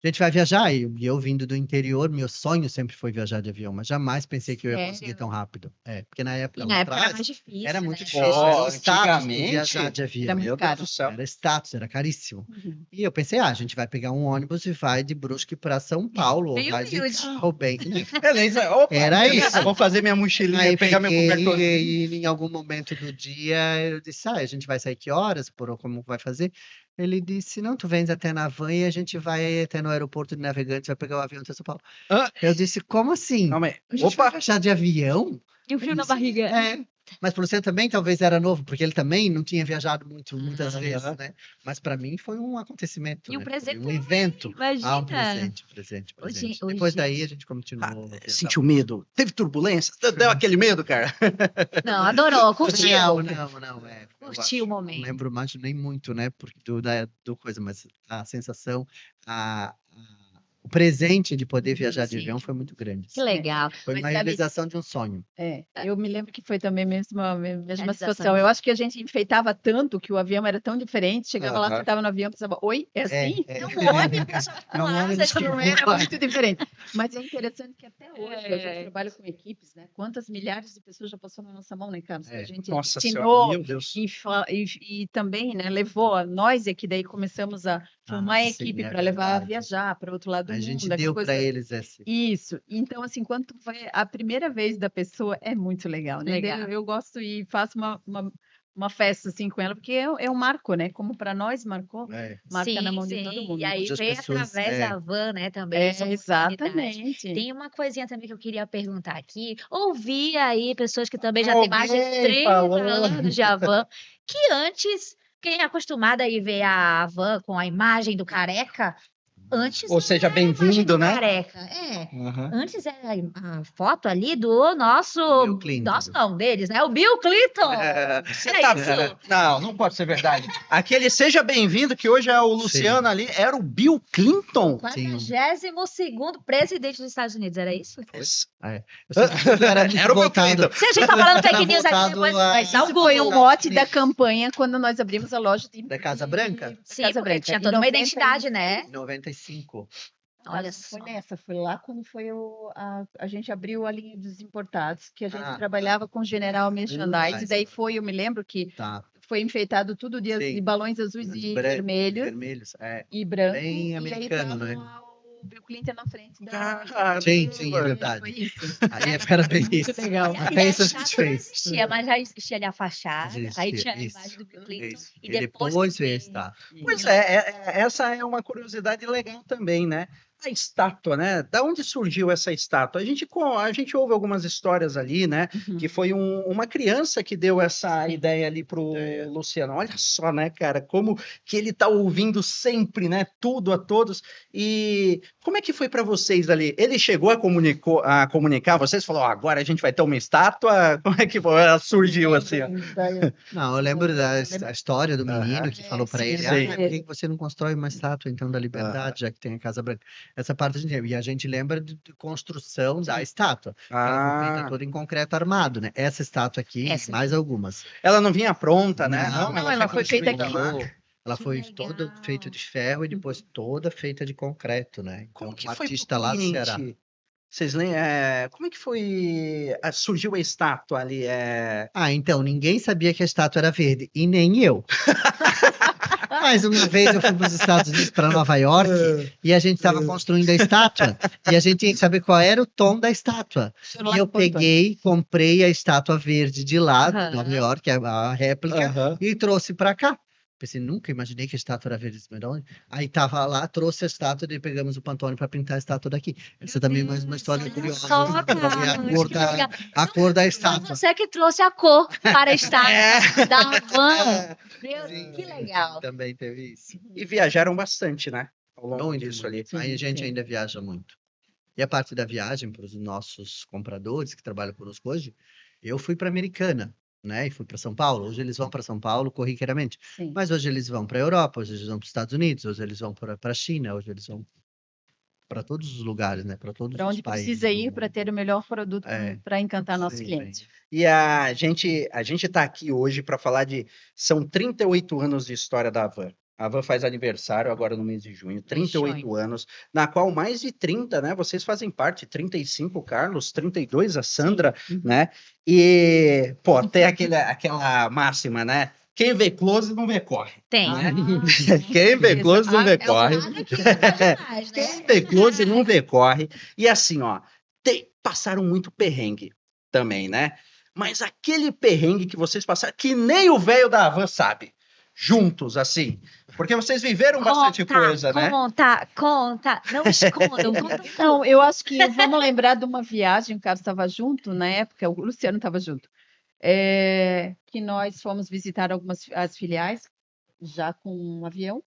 A gente vai viajar, e eu vindo do interior, meu sonho sempre foi viajar de avião, mas jamais pensei que eu ia Sério? conseguir tão rápido. Porque na época, E lá na época era atrás, mais difícil. era muito né? difícil, era o status de antigamente, viajar de avião. era muito Meu Deus caro. do céu. Era status, era caríssimo. Uhum. E eu pensei, a gente vai pegar um ônibus e vai de Brusque para São Paulo, ou Bem vai de humilde. carro bem. Beleza, opa, Era isso. Vou fazer minha mochilinha, Aí pegar meu peguei cobertorzinho. e em algum momento do dia eu disse, a gente vai sair que horas? Como vai fazer? Ele disse, não, tu vens até na van e a gente vai até no aeroporto de Navegantes, vai pegar o avião até São Paulo. Ah. Eu disse, como assim? Calma aí. A gente vai viajar de avião? E o frio na Isso. barriga. É. Mas para você também talvez era novo, porque ele também não tinha viajado muitas vezes, né? Mas para mim foi um acontecimento, E um né? Foi presente um também, evento. imagina. Um presente. Hoje- Depois hoje- daí a gente continuou. Sentiu medo? Teve turbulência? Deu aquele medo, cara? Não, adorou, curtiu. Não, é. eu Curtiu acho, o momento. Não lembro mais nem muito, né? Porque do coisa, mas a sensação, o presente de poder viajar de Sim. avião foi muito grande. Que legal. Foi Mas uma sabe- realização de um sonho. Eu me lembro que foi também a mesma Realização. situação. Eu acho que a gente enfeitava tanto que o avião era tão diferente. Chegava lá, Aham. sentava no avião e pensava, oi, é assim? É. É um homem, pessoal. É um homem Nossa, de Não era muito diferente. Mas é interessante que até hoje a gente É. trabalha com equipes, né? Quantas milhares de pessoas já passou na nossa mão, né, Carlos? Que É. a gente Nossa ensinou senhora, meu Deus. e também, né, levou a nós é que daí começamos a formar a sim, equipe é para levar a verdade. viajar para outro lado do A mundo. gente aquela deu coisa- para eles esse. Isso. Então, assim, quando tu vai a primeira vez da pessoa é muito legal, né? Legal. Eu gosto e faço uma festa assim com ela, porque é um marco, né? Como para nós marcou, marca na mão de todo mundo. E aí Muitas veio pessoas, através da van, né, também. essa oportunidade. Exatamente. Tem uma coisinha também que eu queria perguntar aqui. Ouvi aí pessoas que também já têm mais de Alguém 30 falou. anos de Havan, que antes, quem é acostumado a ver a Havan com a imagem do careca, antes Ou não seja, era a imagem bem-vindo, do né? careca. É. Aham. Antes era a foto ali do nosso. Bill Clinton. Nosso não, deles, né? O Bill Clinton. Você Era tá... isso? Não pode ser verdade. Aquele seja bem-vindo, que hoje é o Luciano ali, era o Bill Clinton. 42º presidente dos Estados Unidos, era isso? Eu sempre que era muito Era o meu voltado. Clinton. Se a gente tá falando fake Era news aqui voltado depois, a- mas dá um Isso foi Google. o mote da campanha quando nós abrimos a loja Da Casa Branca? Sim, Casa porque Branca. tinha Em toda uma 90 identidade, né? 95. Olha Acho que só. foi nessa, foi lá quando foi a gente abriu a linha dos importados, que a gente Ah. trabalhava com General Merchandise, e daí foi, eu me lembro que Tá. foi enfeitado tudo de Sim. balões azuis e vermelhos Vermelhos. É. e branco, Bem e aí americano, tava né? lá o Bill Clinton na frente da... Caramba. Sim, é verdade. Foi isso. Aí era bem Muito isso. legal. E É isso a a gente estátua não fez. existia, mas já existia ali a fachada, Existia, aí tinha a isso, imagem do Bill Clinton, Isso. e E depois depois que veio a veio- estátua. Pois essa é uma curiosidade legal também, né? A estátua, né? Da onde surgiu essa estátua? A gente ouve algumas histórias ali, né? Que foi uma criança que deu essa ideia ali pro Luciano. Olha só, né, cara? Como que ele tá ouvindo sempre, né? Tudo a todos. E como é que foi para vocês ali? Ele chegou a comunicar vocês? Falou, ó, agora a gente vai ter uma estátua? Como é que ela surgiu assim? Ó? Não, eu lembro da história do menino que falou para ele, sim. por que você não constrói uma estátua então da liberdade, já que tem a Casa Branca? Essa parte a gente lembra. E a gente lembra de construção da estátua. Ela foi feita toda em concreto armado, né? Essa estátua aqui, Essa mais algumas. Ela não vinha pronta, né? Não, ela foi feita aqui. construída. Ela Que foi legal. toda feita de ferro e depois toda feita de concreto, né? Então, Como que o foi pro artista lá do Ceará. cliente? Vocês lembram? Como é que foi? Surgiu a estátua ali? Então, ninguém sabia que a estátua era verde, e nem eu. Mas uma vez eu fui para os Estados Unidos, para Nova York, e a gente estava construindo a estátua, e a gente tinha que saber qual era o tom da estátua. E eu peguei, comprei a estátua verde de lá, de Aham. Nova York, a réplica, Aham. e trouxe para cá. Pensei, nunca imaginei que a estátua era verde. Mas de onde? Aí tava lá, trouxe a estátua, e pegamos o Pantone para pintar a estátua daqui. Essa também é mais uma história Olha curiosa. só, E cara, a cor da Então estátua. você que trouxe a cor para a estátua É. da van. Meu, Sim, que legal. Também teve isso. E viajaram bastante, né? Ao longo Muito, disso ali. muito. Aí a gente sim. ainda viaja muito. E a parte da viagem para os nossos compradores que trabalham conosco hoje, eu fui para Americana, né? E fui para São Paulo. Hoje eles vão para São Paulo corriqueiramente. Sim. Mas hoje eles vão para a Europa, hoje eles vão para os Estados Unidos, hoje eles vão para a China, hoje eles vão para todos os lugares, né? Para todos Para os onde países. precisa do ir para mundo. ter o melhor produto É. para encantar nosso Sim, cliente. E a gente tá aqui hoje para falar são 38 anos de história da Havan. A Havan faz aniversário agora no mês de junho, 38 anos, na qual mais de 30, né? Vocês fazem parte, 35 o Carlos, 32 a Sandra, né? E, pô, tem aquela máxima, né? Quem vê close não vê corre. Tem. Né? Quem vê close não vê É o corre. lado que fica demais, Quem né? vê close não vê corre. E assim, ó, passaram muito perrengue também, né? Mas aquele perrengue que vocês passaram, que nem o velho da Havan sabe. Juntos, assim. Porque vocês viveram bastante coisa, né? Conta. Não escondam, conta Não, eu acho que vamos lembrar de uma viagem, o Carlos estava junto na época, o Luciano estava junto, que nós fomos visitar as filiais já com um avião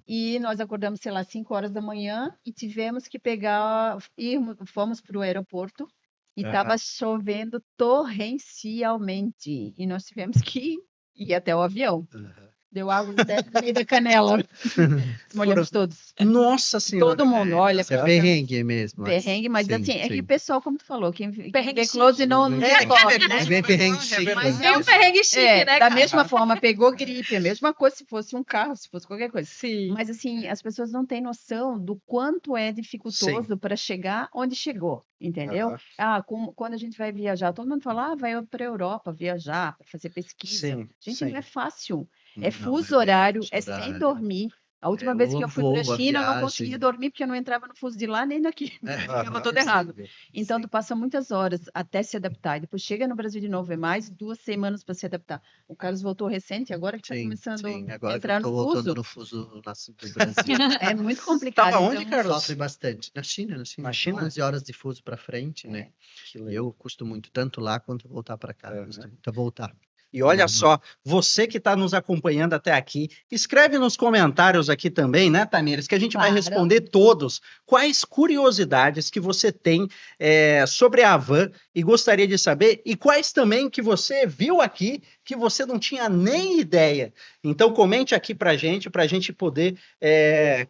e nós acordamos, sei lá, 5 horas da manhã e tivemos que fomos para o aeroporto e estava chovendo torrencialmente e nós tivemos que ir até o avião. Deu água no meio da canela. Molhamos todos. Nossa Senhora. Todo mundo, olha. Isso é perrengue mesmo. Perrengue, mas Sim, assim, é que sim. o pessoal, como tu falou, quem Perrengue vê close não corre, né? É bem perrengue chique. Mas É um perrengue chique, né, da mesma forma, pegou gripe, a mesma coisa se fosse um carro, se fosse qualquer coisa. Sim. Mas assim, as pessoas não têm noção do quanto é dificultoso para chegar onde chegou, entendeu? Quando a gente vai viajar, todo mundo fala, vai para a Europa viajar, para fazer pesquisa. Sim, Gente, sim. não é fácil. É Não, fuso horário, fuso é sem horário. dormir. A última É, vez que o eu fui para a voo, a China, eu não viagem. conseguia dormir porque eu não entrava no fuso de lá nem daqui. Ficava todo errado. Então, tu passa muitas horas até se adaptar. E depois chega no Brasil de novo, é mais 2 semanas para se adaptar. O Carlos voltou recente, agora que está começando Agora a entrar que eu no tô voltando fuso. no fuso do Brasil. É muito complicado. Tava onde, então, Carlos? Sofre bastante. Na China. Na China? 11 horas de fuso para frente, né? Eu custo muito, tanto lá quanto voltar para cá. Custo muito a voltar. E olha só, você que está nos acompanhando até aqui, escreve nos comentários aqui também, né, Tamires, que a gente vai Claro. responder todos. Quais curiosidades que você tem sobre a Havan e gostaria de saber, e quais também que você viu aqui que você não tinha nem ideia. Então comente aqui pra gente poder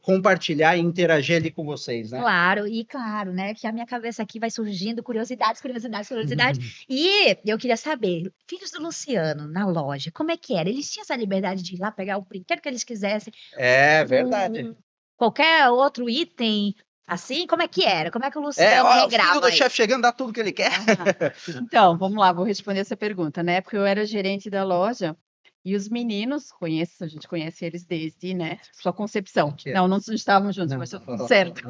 compartilhar e interagir ali com vocês, né? Claro, né? Que a minha cabeça aqui vai surgindo curiosidades. E eu queria saber, filhos do Luciano, na loja, como é que era? Eles tinham essa liberdade de ir lá pegar o brinquedo que eles quisessem? É verdade. Qualquer outro item, assim? Como é que era? Como é que o Luciano Ó, o filho regrava do isso? chefe chegando, dá tudo que ele quer. Então, vamos lá, vou responder essa pergunta. Na época eu era gerente da loja e os meninos, a gente conhece eles desde, né, sua concepção. Que é? Não estávamos juntos, mas tudo certo.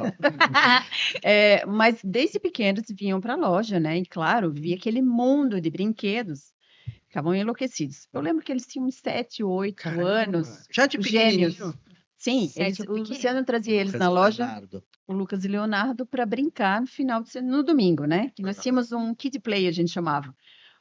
Mas desde pequenos vinham para a loja, né? E claro, via aquele mundo de brinquedos, ficavam enlouquecidos. Eu lembro que eles tinham uns 7, 8 anos. Já de Os pequenininho. gêmeos. Sim, Sete o pequenos. Luciano trazia eles Lucas na loja, Leonardo. o Lucas e Leonardo, para brincar no domingo, né? Que nós tínhamos um kid play, a gente chamava.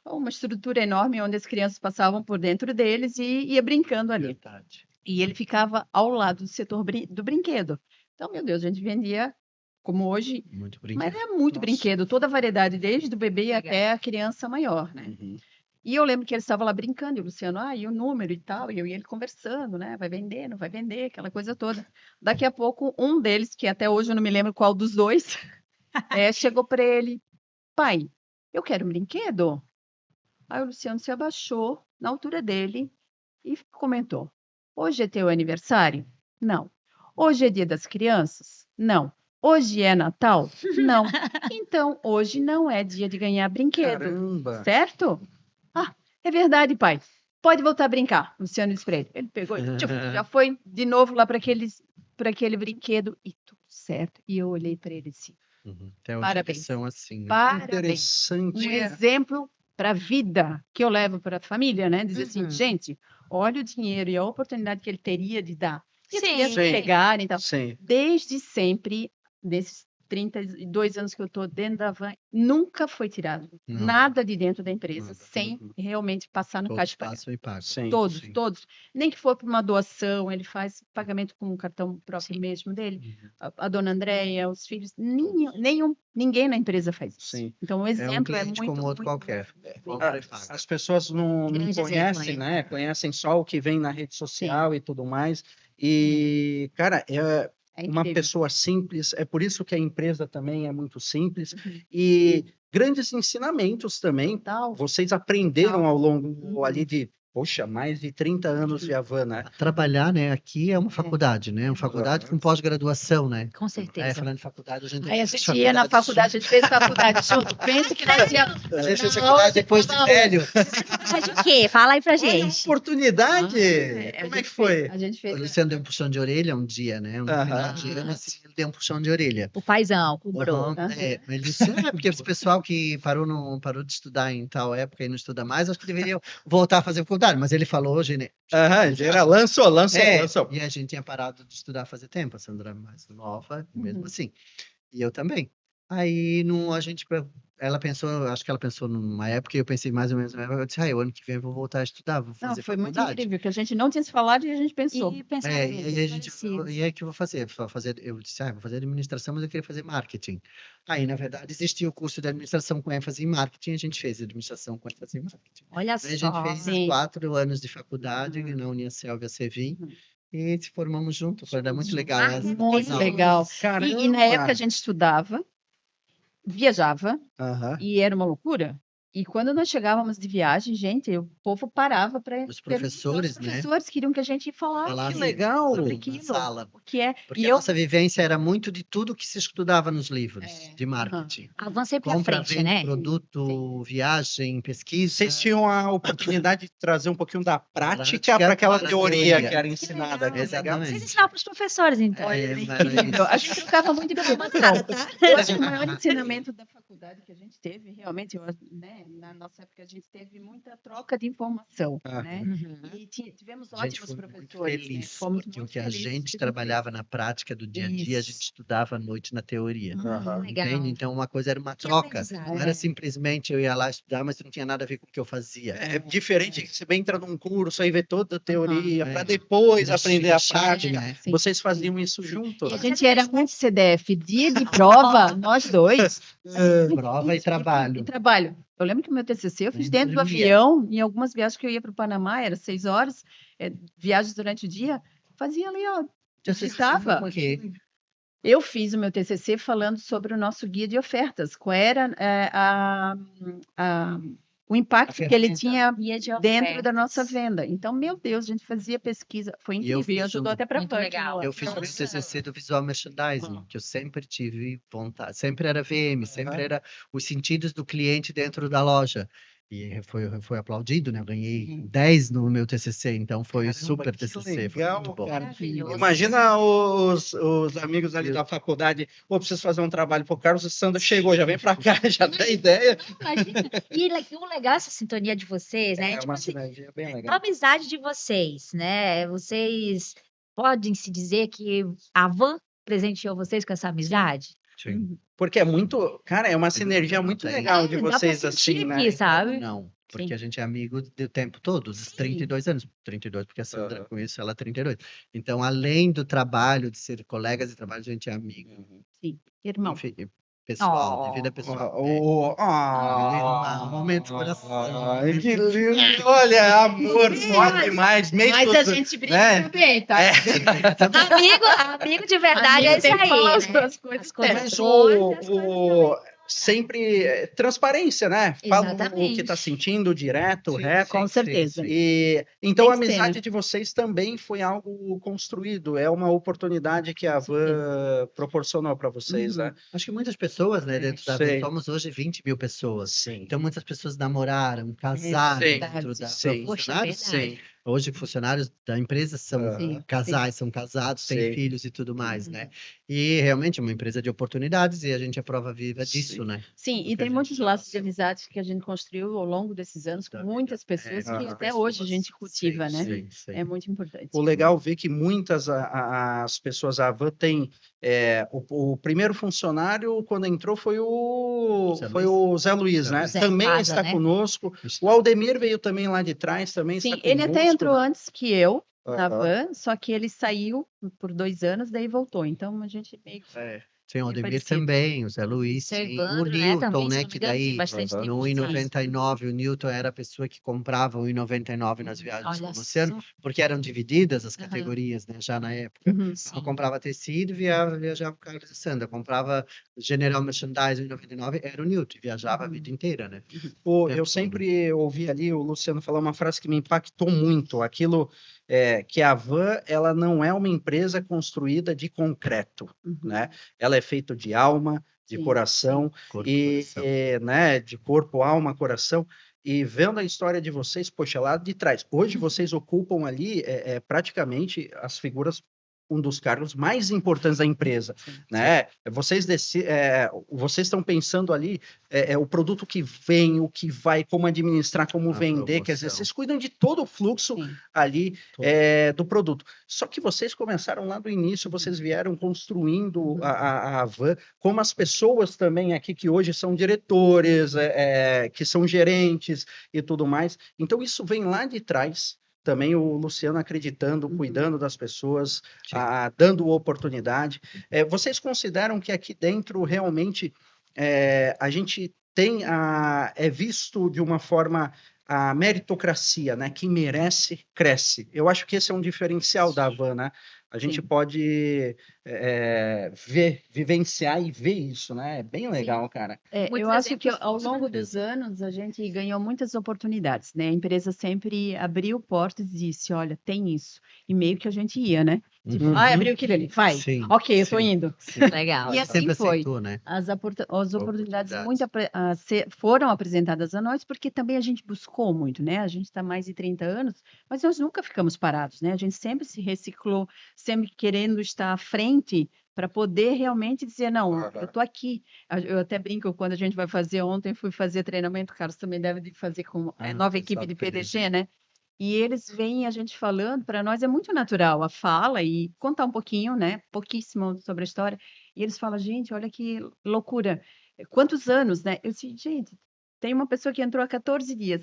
Uma estrutura enorme onde as crianças passavam por dentro deles e ia brincando ali. Verdade. E ele ficava ao lado do setor do brinquedo. Então, meu Deus, a gente vendia como hoje, Muito mas brinquedo. é muito Nossa. brinquedo, toda a variedade, desde o bebê até a criança maior, né? Uhum. E eu lembro que ele estava lá brincando, e o Luciano, e o número e tal, e eu e ele conversando, né? Vai vender, não vai vender, aquela coisa toda. Daqui a pouco, um deles, que até hoje eu não me lembro qual dos dois, chegou para ele, pai, eu quero um brinquedo. Aí o Luciano se abaixou na altura dele e comentou, hoje é teu aniversário? Não. Hoje é dia das crianças? Não. Hoje é Natal? Não. Então, hoje não é dia de ganhar brinquedo. Caramba. Certo? É verdade, pai. Pode voltar a brincar. Luciano disse para ele. Ele pegou e já foi de novo lá para aquele brinquedo e tudo certo. E eu olhei para ele assim. Até hoje Parabéns. eles são assim, né? Parabéns. Interessante. Um exemplo para a vida que eu levo para a família, né? Dizer assim, Uhum. gente, olha o dinheiro e a oportunidade que ele teria de dar. E as Sim. crianças Sim. pegarem e tal. Sim. Desde sempre, desses 32 anos que eu estou dentro da van, nunca foi tirado Não. nada de dentro da empresa, Nada. sem realmente passar no Todos caixa e pagar. passam e pagam. Sim. Todos, Sim. todos. Nem que for para uma doação, ele faz pagamento com o cartão próprio Sim. mesmo dele. Uhum. A dona Andréia, os filhos, ninguém na empresa faz isso. Sim. Então, o É um exemplo é cliente muito, como outro muito, qualquer. muito Compra e paga. As pessoas não Grande exemplo, conhecem, né? né? Conhecem só o que vem na rede social e tudo mais. E, cara, É uma incrível. pessoa simples, é por isso que a empresa também é muito simples. Uhum. E grandes ensinamentos também. Total. Vocês aprenderam ao longo Uhum. ali de, poxa, mais de 30 anos de Havan, né? Trabalhar, né, aqui é uma faculdade, né? Uma faculdade com pós-graduação, né? Com certeza. Falando de faculdade, a gente Aí a gente ia na faculdade, a gente fez faculdade junto. Pensa que nós ia... A gente fez faculdade depois de velho. Mas o quê? Fala aí pra Olha, gente. oportunidade! a Como é gente que foi? fez- A gente O fez... Luciano deu um puxão de orelha um dia, né? Um Aham. final de ano, assim, ele deu um puxão de orelha. O paizão cobrou. Uhum. Ele disse, porque esse pessoal que parou de estudar em tal época e não estuda mais, acho que deveria voltar a fazer faculdade. faculdade, mas ele falou, gerente. Aham, lançou. E a gente tinha parado de estudar fazia tempo, a Sandra é mais nova, mesmo assim. E eu também. Aí ela pensou, acho que ela pensou numa época, e eu pensei mais ou menos, eu disse, o ano que vem eu vou voltar a estudar, vou Não, fazer foi muito faculdade. incrível, que a gente não tinha se falado e a gente pensou. E pensar E aí a gente, parecido. e aí o que eu vou fazer? Eu disse, vou fazer administração, mas eu queria fazer marketing. Aí, na verdade, existia o curso de administração com ênfase em marketing, a gente fez administração com ênfase em marketing. Olha Aí a gente só. fez Sim. 4 anos de faculdade na Uniaselv, a Sevim, e se formamos juntos, foi muito legal. Muito Não, legal. Caramba! E na época a gente estudava, viajava, Aham. e era uma loucura. E quando nós chegávamos de viagem, gente, o povo parava para Os professores, Os professores queriam que a gente falasse Falasse Que legal! sobre na aquilo, sala. o que é. Porque E a eu, nossa vivência era muito de tudo que se estudava nos livros de marketing. Avancei para Compra, frente, venda, né? produto, viagem, pesquisa. Vocês tinham a oportunidade de trazer um pouquinho da prática Prática para aquela para a teoria teoria. que era Que ensinada. legal. Exatamente. Vocês ensinavam para os professores, então. incrível. A gente trocava muito informação. Eu acho que o maior ensinamento da faculdade que a gente teve, realmente, né, na nossa época, a gente teve muita troca de informação, né? Uhum. E tivemos A gente ótimos foi muito professores, né? feliz, Fomos porque o muito que a felizes gente que trabalhava na prática do dia a dia, a gente Isso. estudava à noite na teoria. Aham. Legal. Entende? Então, uma coisa era uma Que troca. aprendizado. Não era simplesmente eu ia lá estudar, mas não tinha nada a ver com o que eu fazia. É diferente que você entra num curso, aí vê toda a teoria, Aham, para é. depois Era aprender a chato, prática. né? Sim. Vocês faziam isso junto? E a gente era muito CDF. Dia de prova, nós dois. Prova e E trabalho. trabalho. Eu lembro que o meu TCC eu fiz Nem dentro do dormia. avião, em algumas viagens que eu ia para o Panamá, era 6 horas, viagens durante o dia, fazia ali, ó, digitava. Porque Eu fiz o meu TCC falando sobre o nosso guia de ofertas, qual era o impacto que ele ferramenta. tinha Guia de dentro da nossa ofertas. venda. Então, meu Deus, a gente fazia pesquisa, foi E eu incrível, e fiz ajudou um- até para Muito punk. legal. eu fiz o meu Nossa. TCC do Visual Merchandising, que eu sempre tive vontade. Sempre era VM, sempre era os sentidos do cliente dentro da loja. E foi aplaudido, né? Eu ganhei 10 no meu TCC, então foi Caramba, super que TCC, foi legal, muito bom. cara. Maravilhoso. Imagina os amigos ali da faculdade, preciso fazer um trabalho pro Carlos, o Sandra chegou, já vem pra cá, já dá ideia. Imagina. E o legal é essa sintonia de vocês, né? É Tipo uma assim, sinergia bem a legal. amizade de vocês, né? Vocês podem se dizer que a Van presenteou vocês com essa amizade? Sim. Porque é muito, cara, é uma sinergia muito tem. legal de Dá pra vocês sentir assim, né? aqui, sabe? Não, porque Sim. a gente é amigo do tempo todo, dos 32 anos. 32, porque a Sandra, Aham. com isso, ela é 32. Então, além do trabalho, de ser colegas de trabalho, a gente é amigo. Sim, irmão. Enfim, pessoal, de vida pessoal. Um momento de coração. Ai, que lindo! Olha, amor, forte demais. Meio Mas tudo, a gente brinca né? também, tá? Amigo de verdade é isso Tem que falar aí, né? as coisas As coisas Mas boas e as coisas sempre transparência, né? Fala o Exatamente. que tá sentindo, direto, reto. Com certeza. E então a Tem que ser, amizade né? de vocês também foi algo construído, é uma oportunidade que a Van proporcionou para vocês, né? Acho que muitas pessoas, né, dentro da Sei. Van, somos hoje 20 mil pessoas. Sim. Então, muitas pessoas namoraram, casaram Sim. dentro da Sim. Poxa, funcionários. verdade. Sim. Hoje, funcionários da empresa são Sim, casais, são casados, têm Sim. filhos e tudo mais, né? E realmente é uma empresa de oportunidades e a gente é prova viva disso, né? Sim, Do e que tem a gente muitos laços de passa. amizade que a gente construiu ao longo desses anos com Da muitas vida. pessoas que aham. até hoje a gente cultiva, Sim, né? sim, sim. É muito importante. O legal ver que muitas as pessoas, a Van tem o primeiro funcionário quando entrou foi o Zé Luiz, né? Zé Também Casa, está né? conosco. O Aldemir veio também lá de trás, também Sim, está ele conosco. até entrou antes que eu na Aham. Van, só que ele saiu por 2 anos, daí voltou. Então a gente meio que Tem o É Ademir parecido. também, o Zé Luiz, sim. Observando, O né? Newton, Também, se né? não me Que engano, tem daí, bastante tempo no de casa. 1,99, o Newton era a pessoa que comprava o 1,99 nas viagens Olha com o Luciano, só. porque eram divididas as Aham. categorias, né? Já na época. Uhum. Eu comprava tecido e viajava com o Carlos e Sandra. Comprava General Merchandise em 99, era o Newton, e viajava a vida inteira, né? Eu todo. sempre ouvi ali o Luciano falar uma frase que me impactou muito, aquilo que a Van, ela não é uma empresa construída de concreto, né? Ela é feita de alma, de Sim, coração, Corpo, e coração. né, de corpo, alma, coração. E vendo a história de vocês, poxa, lá de trás, hoje vocês ocupam ali praticamente as figuras um dos cargos mais importantes da empresa, né? Vocês estão pensando ali o produto que vem, o que vai, como administrar, como vender, quer dizer, vocês cuidam de todo o fluxo ali do produto. Só que vocês começaram lá do início, vocês vieram construindo a Van, como as pessoas também aqui que hoje são diretores, que são gerentes e tudo mais. Então isso vem lá de trás. Também o Luciano acreditando, cuidando das pessoas, dando oportunidade. Vocês consideram que aqui dentro realmente a gente tem visto de uma forma a meritocracia, né? Quem merece, cresce. Eu acho que esse é um diferencial da Van, né? A gente pode vivenciar e ver isso, né? É bem legal, cara. Eu acho que ao longo dos anos a gente ganhou muitas oportunidades, né? A empresa sempre abriu portas e disse, olha, tem isso. E meio que a gente ia, né? Tipo, abriu aquilo ali, vai. Sim, Ok, eu tô indo. Legal. E assim Sempre foi. aceitou, né? As oportunidades foram apresentadas a nós porque também a gente buscou muito, né? A gente está mais de 30 anos, mas nós nunca ficamos parados, né? A gente sempre se reciclou, sempre querendo estar à frente para poder realmente dizer, não, eu estou aqui. Eu até brinco, quando a gente vai fazer, ontem fui fazer treinamento, o Carlos também deve de fazer com a nova equipe de PDG, né? E eles veem a gente falando, para nós é muito natural a fala e contar um pouquinho, né? Pouquíssimo sobre a história. E eles falam, gente, olha que loucura. Quantos anos, né? Eu disse, gente, tem uma pessoa que entrou há 14 dias.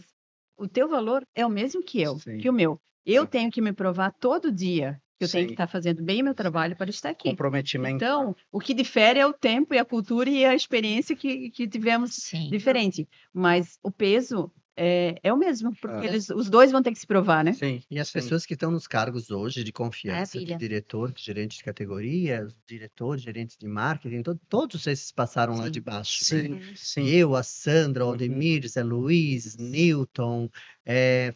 O teu valor é o mesmo que o meu. Eu tenho que me provar todo dia que eu tenho que estar fazendo bem o meu trabalho para estar aqui. Comprometimento. Então, o que difere é o tempo e a cultura e a experiência que tivemos diferente. Mas o peso é o mesmo, porque os dois vão ter que se provar, né? Sim. E as pessoas que estão nos cargos hoje de confiança, Maravilha. de diretor, de gerente de categoria, diretores, gerentes de marketing, todos esses passaram lá de baixo, né? Sim. Eu, a Sandra, o Aldemir, Zé Luiz, Newton,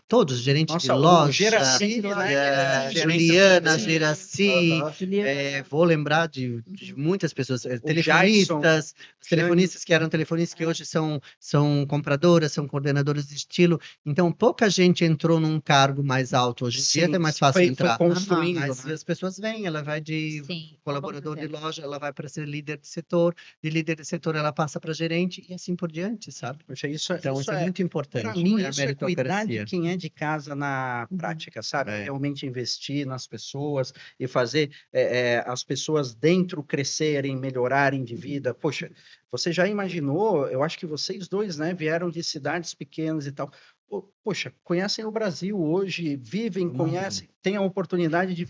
todos, gerentes de loja, Geraci, né? Juliana, Geraci, vou lembrar de muitas pessoas, telefonistas, os telefonistas que eram telefonistas que hoje são compradoras, são coordenadoras de estilo, então pouca gente entrou num cargo mais alto, hoje em dia é mais fácil entrar, foi construindo, mas as pessoas vêm, ela vai de colaborador de loja, ela vai para ser líder de setor, de líder de setor ela passa para gerente e assim por diante, sabe? Então Isso é muito importante. Para mim, a isso é cuidar de meritocracia. quem é de casa na prática, sabe? Realmente investir nas pessoas e fazer as pessoas dentro crescerem, melhorarem de vida. Poxa, você já imaginou? Eu acho que vocês dois, né, vieram de cidades pequenas e tal. Poxa, conhecem o Brasil hoje, vivem, conhecem, têm a oportunidade de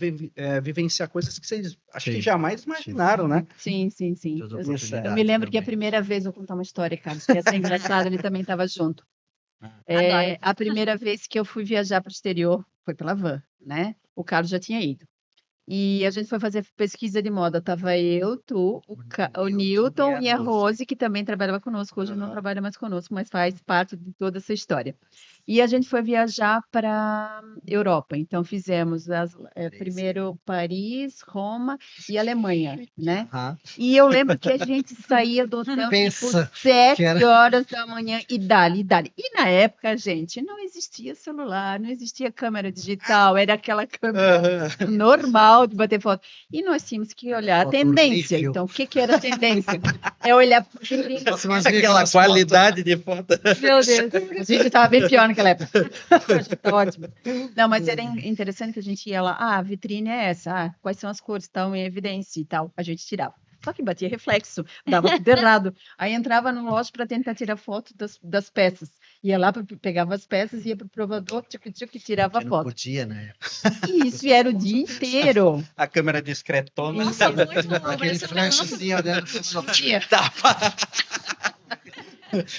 vivenciar coisas que vocês acho que jamais imaginaram, né? Sim. Muitas Eu me lembro que a primeira vez, vou contar uma história, Carlos, que essa é engraçada, ele também estava junto. A primeira vez que eu fui viajar para o exterior foi pela Van, né? O Carlos já tinha ido. E a gente foi fazer pesquisa de moda. Tava eu, tu, o Newton e a Rose, que também trabalhava conosco. Hoje não trabalha mais conosco, mas faz parte de toda essa história. E a gente foi viajar para Europa. Então fizemos primeiro Paris, Roma e Alemanha, né? E eu lembro que a gente saía do hotel tipo 7 horas da manhã e dali. E na época, gente, não existia celular, não existia câmera digital, era aquela câmera normal de bater foto. E nós tínhamos que olhar a tendência. Então, o que era a tendência? É olhar aquela qualidade de foto. Meu Deus, a gente estava bem pior naquela época. Tá ótimo. Não, mas era interessante que a gente ia lá, a vitrine é essa, quais são as cores, estão em evidência e tal. A gente tirava. Só que batia reflexo, dava tudo errado. Aí entrava no loja para tentar tirar foto das peças. Ia lá, pegava as peças, ia para o provador, tchuc, tirava a foto. Não podia, né? E isso era o dia inteiro. A câmera discretona. Isso é muito bom, Aquele parece um flash negócio- assim, ó, dentro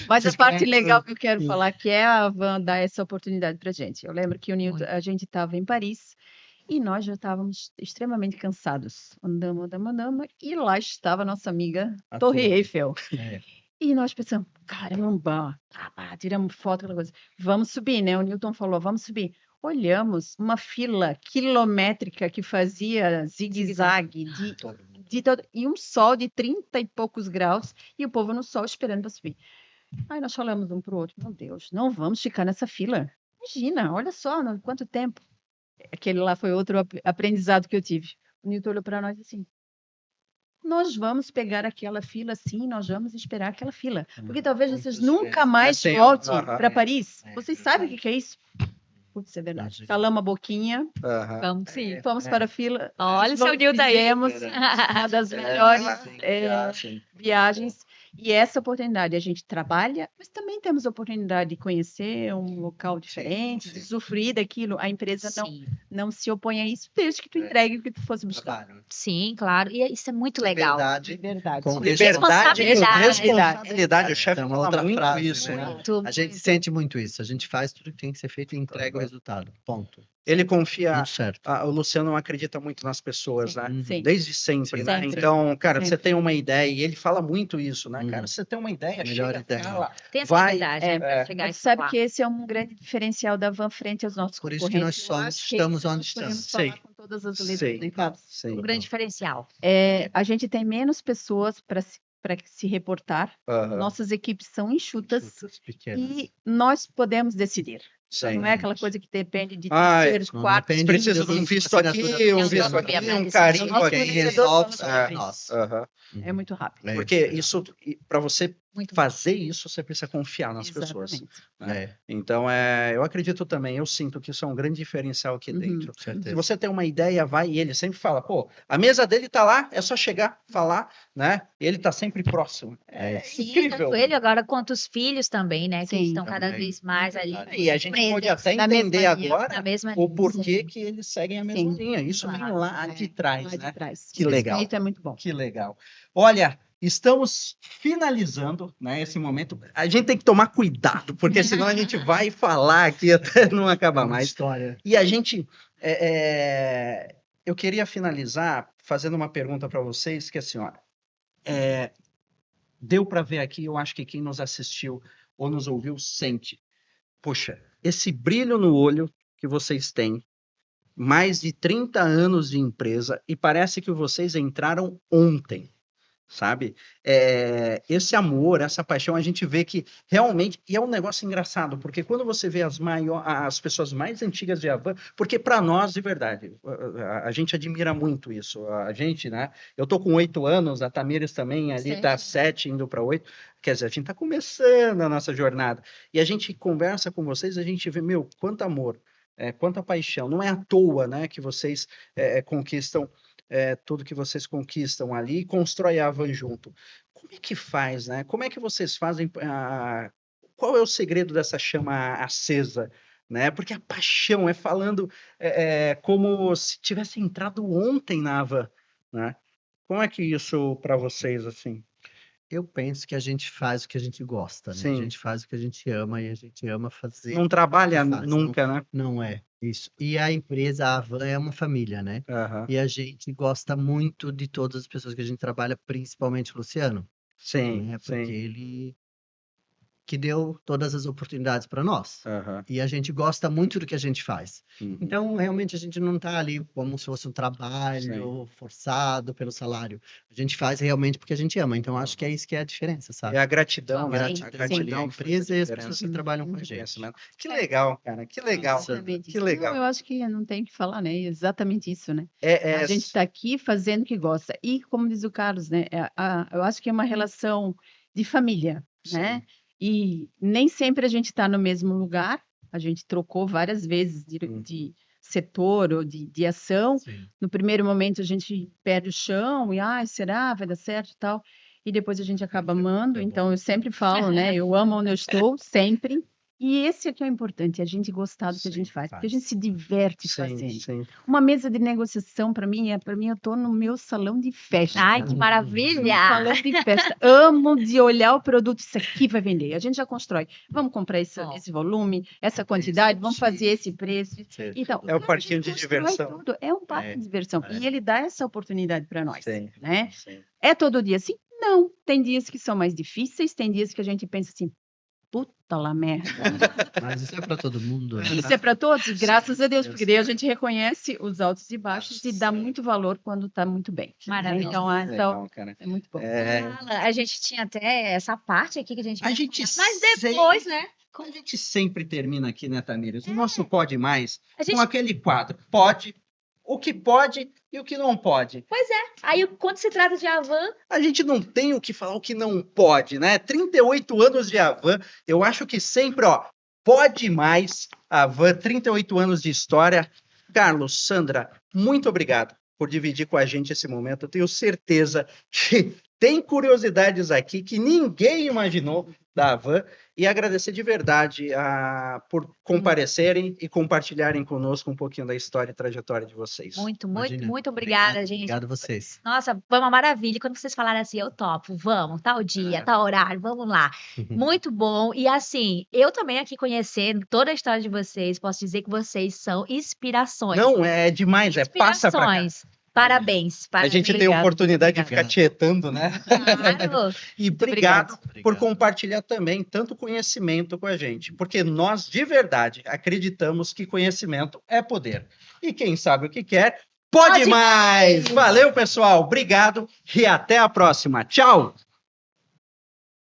Mas a parte legal que eu quero falar que é a Van dar essa oportunidade para gente. Eu lembro que a gente estava em Paris e nós já estávamos extremamente cansados. Andamos, e lá estava a nossa amiga Torre Eiffel. E nós pensamos, caramba, tiramos foto, aquela coisa. Vamos subir, né? O Newton falou, vamos subir. Olhamos uma fila quilométrica que fazia zigue-zague de todo, e um sol de 30 e poucos graus e o povo no sol esperando para subir. Aí nós falamos um para o outro, meu Deus, não vamos ficar nessa fila. Imagina, olha só, quanto tempo. Aquele lá foi outro aprendizado que eu tive. O Newton olhou para nós assim, nós vamos pegar aquela fila sim, nós vamos esperar aquela fila. Porque talvez vocês nunca mais Assim, voltem aham. para Paris. É, Vocês sabem o que é isso? Putz, é verdade. Imagina. Calamos a boquinha, Aham. Vamos sim. fomos para a fila. Olha o seu Nilton aí. Fizemos uma das melhores Sim. viagens. E essa oportunidade, a gente trabalha, mas também temos a oportunidade de conhecer um local diferente, de usufruir daquilo. A empresa não se opõe a isso, desde que tu entregue o que tu fosse buscar. Trabalho. Sim, claro. E isso é muito legal. Verdade. Verdade. Com Liberdade, Responsabilidade. responsabilidade. O chefe É uma fala outra muito frase, isso, né? né? Muito, A gente sente muito isso. A gente faz tudo que tem que ser feito e entrega o resultado. Ponto. Ele confia. Muito certo. O Luciano acredita muito nas pessoas, né? Sim. Desde sempre, né? Sempre. Então, cara, você Sempre. tem uma ideia, e ele fala muito isso, né, cara? Uhum. Você tem uma ideia, Melhor chega, ideia. fala. tem essa Vai, habilidade, é, né, pra chegar e Mas sabe falar. que esse é um grande diferencial da Van frente aos nossos Por isso que nós concorrentes. Eu somos- acho que estamos isso onde nós podemos estamos. falar Sei. com todas as letras Sei. do mercado. Sim. Um grande diferencial. A gente tem menos pessoas para se reportar. Aham. Nossas equipes são enxutas Frutas pequenas. e nós podemos decidir. Sim. Não é aquela coisa que depende de Ah, terceiros, Não quartos. depende Precisa de de um visto aqui, assinatura um Não, visto não, aqui, não, um não, carimbo não, Quem aqui. resolve É. somos nós. Aham. É muito rápido. Porque isso, para você Muito fazer isso, você precisa confiar nas pessoas. Exatamente. É, Então, eu acredito também, eu sinto que isso é um grande diferencial aqui Uhum. dentro. com certeza. Se você tem uma ideia, vai, e ele sempre fala, pô, a mesa dele tá lá, é só chegar, falar, né? E ele tá sempre próximo. É Sim, incrível. tanto ele agora quanto os filhos também, né? Que Sim, estão cada também. vez mais ali. E a gente presentes, pode até na mesma entender linha, agora na mesma o linha. porquê que eles seguem a mesma Sim. linha. Isso vem Claro. lá de trás, Lá né? de trás. Que O legal. respeito é muito bom. Que legal. Olha, estamos finalizando, né, esse momento. A gente tem que tomar cuidado, porque senão a gente vai falar aqui até não acabar Uma mais. história. E a gente, eu queria finalizar fazendo uma pergunta para vocês, que assim, ó, deu para ver aqui, eu acho que quem nos assistiu ou nos ouviu sente. Poxa, esse brilho no olho que vocês têm, mais de 30 anos de empresa, e parece que vocês entraram ontem, sabe? Esse amor, essa paixão, a gente vê que realmente, e é um negócio engraçado, porque quando você vê as pessoas mais antigas de Havan, porque para nós, de verdade, a gente admira muito isso, a gente, né? Eu tô com 8 anos, a Tamires também ali tá 7, indo para 8, quer dizer, a gente tá começando a nossa jornada, e a gente conversa com vocês, a gente vê, meu, quanto amor, quanta paixão, não é à toa, né, que vocês conquistam tudo que vocês conquistam ali e constrói a Havan junto. Como é que faz, né? Como é que vocês fazem? Qual é o segredo dessa chama acesa? Né? Porque a paixão é falando como se tivesse entrado ontem na Havan, né? Como é que isso para vocês, assim? Eu penso que a gente faz o que a gente gosta, né? Sim. A gente faz o que a gente ama e a gente ama fazer. Não trabalha Faz, nunca, né? Não é isso. E a empresa, a Havan, é uma família, né? Aham. E a gente gosta muito de todas as pessoas que a gente trabalha, principalmente o Luciano, Sim, né? Porque sim. ele que deu todas as oportunidades para nós. Aham. E a gente gosta muito do que a gente faz. Uhum. Então, realmente, a gente não está ali como se fosse um trabalho forçado pelo salário. A gente faz realmente porque a gente ama. Então, acho que é isso que é a diferença, sabe? É a gratidão, né? Gratidão A ali, gratidão a empresa e as pessoas que trabalham com a faz a gente. diferença. Que legal, cara. Que legal. Exatamente. Que legal. Não, eu acho que não tem o que falar, né? Exatamente isso, né? É, A gente está aqui fazendo o que gosta. E, como diz o Carlos, né? Eu acho que é uma relação de família, né? E nem sempre a gente está no mesmo lugar. A gente trocou várias vezes de setor ou de ação. Sim. No primeiro momento a gente perde o chão e, será? Vai dar certo e tal. E depois a gente acaba amando. É bom. Então, eu sempre falo, né? Eu amo onde eu estou, sempre. E esse aqui é o importante, a gente gostar do que a gente faz, porque a gente se diverte fazendo. sim. Uma mesa de negociação, para mim, eu tô no meu salão de festa. Ai, que maravilha! Salão de festa. Amo de olhar o produto, isso aqui vai vender. A gente já constrói. Vamos comprar esse volume, essa quantidade, vamos fazer esse preço. Então, É o a parquinho gente de constrói diversão. tudo. É um parque de diversão. E ele dá essa oportunidade para nós. Sim, Né? sim. É todo dia assim? Não. Tem dias que são mais difíceis, tem dias que a gente pensa assim, puta lá merda. Mas isso é para todo mundo. Né? Isso é para todos, graças a Deus, porque daí a gente reconhece os altos e baixos e dá muito valor quando está muito bem. Maravilha. Então, Legal, cara. é muito bom. Fala, a gente tinha até essa parte aqui que a gente A vai gente falar, mas depois, né? A gente sempre termina aqui, né, Tamires? O nosso Pode Mais A gente com aquele quadro. Pode o que pode e o que não pode. Aí, quando se trata de Havan, A gente não tem o que falar o que não pode, né? 38 anos de Havan, eu acho que sempre, ó, pode mais. Havan, 38 anos de história. Carlos, Sandra, muito obrigado por dividir com a gente esse momento. Eu tenho certeza que tem curiosidades aqui que ninguém imaginou da Havan. E agradecer de verdade por comparecerem e compartilharem conosco um pouquinho da história e trajetória de vocês. muito, Imagina. muito obrigada, gente. Obrigado a vocês. Nossa, foi uma maravilha. Quando vocês falaram assim, eu topo, vamos, tal dia, tal horário, vamos lá. Muito bom. E assim, eu também aqui conhecendo toda a história de vocês, posso dizer que vocês são inspirações. Não, é demais, passa pra cá. Inspirações. Parabéns. A gente tem a Obrigada, oportunidade de ficar obrigada. tietando, né? Claro. E Muito obrigado por Obrigado. compartilhar também tanto conhecimento com a gente, porque nós, de verdade, acreditamos que conhecimento é poder. E quem sabe o que quer, pode Pode mais! mais! Valeu, pessoal! Obrigado e até a próxima. Tchau!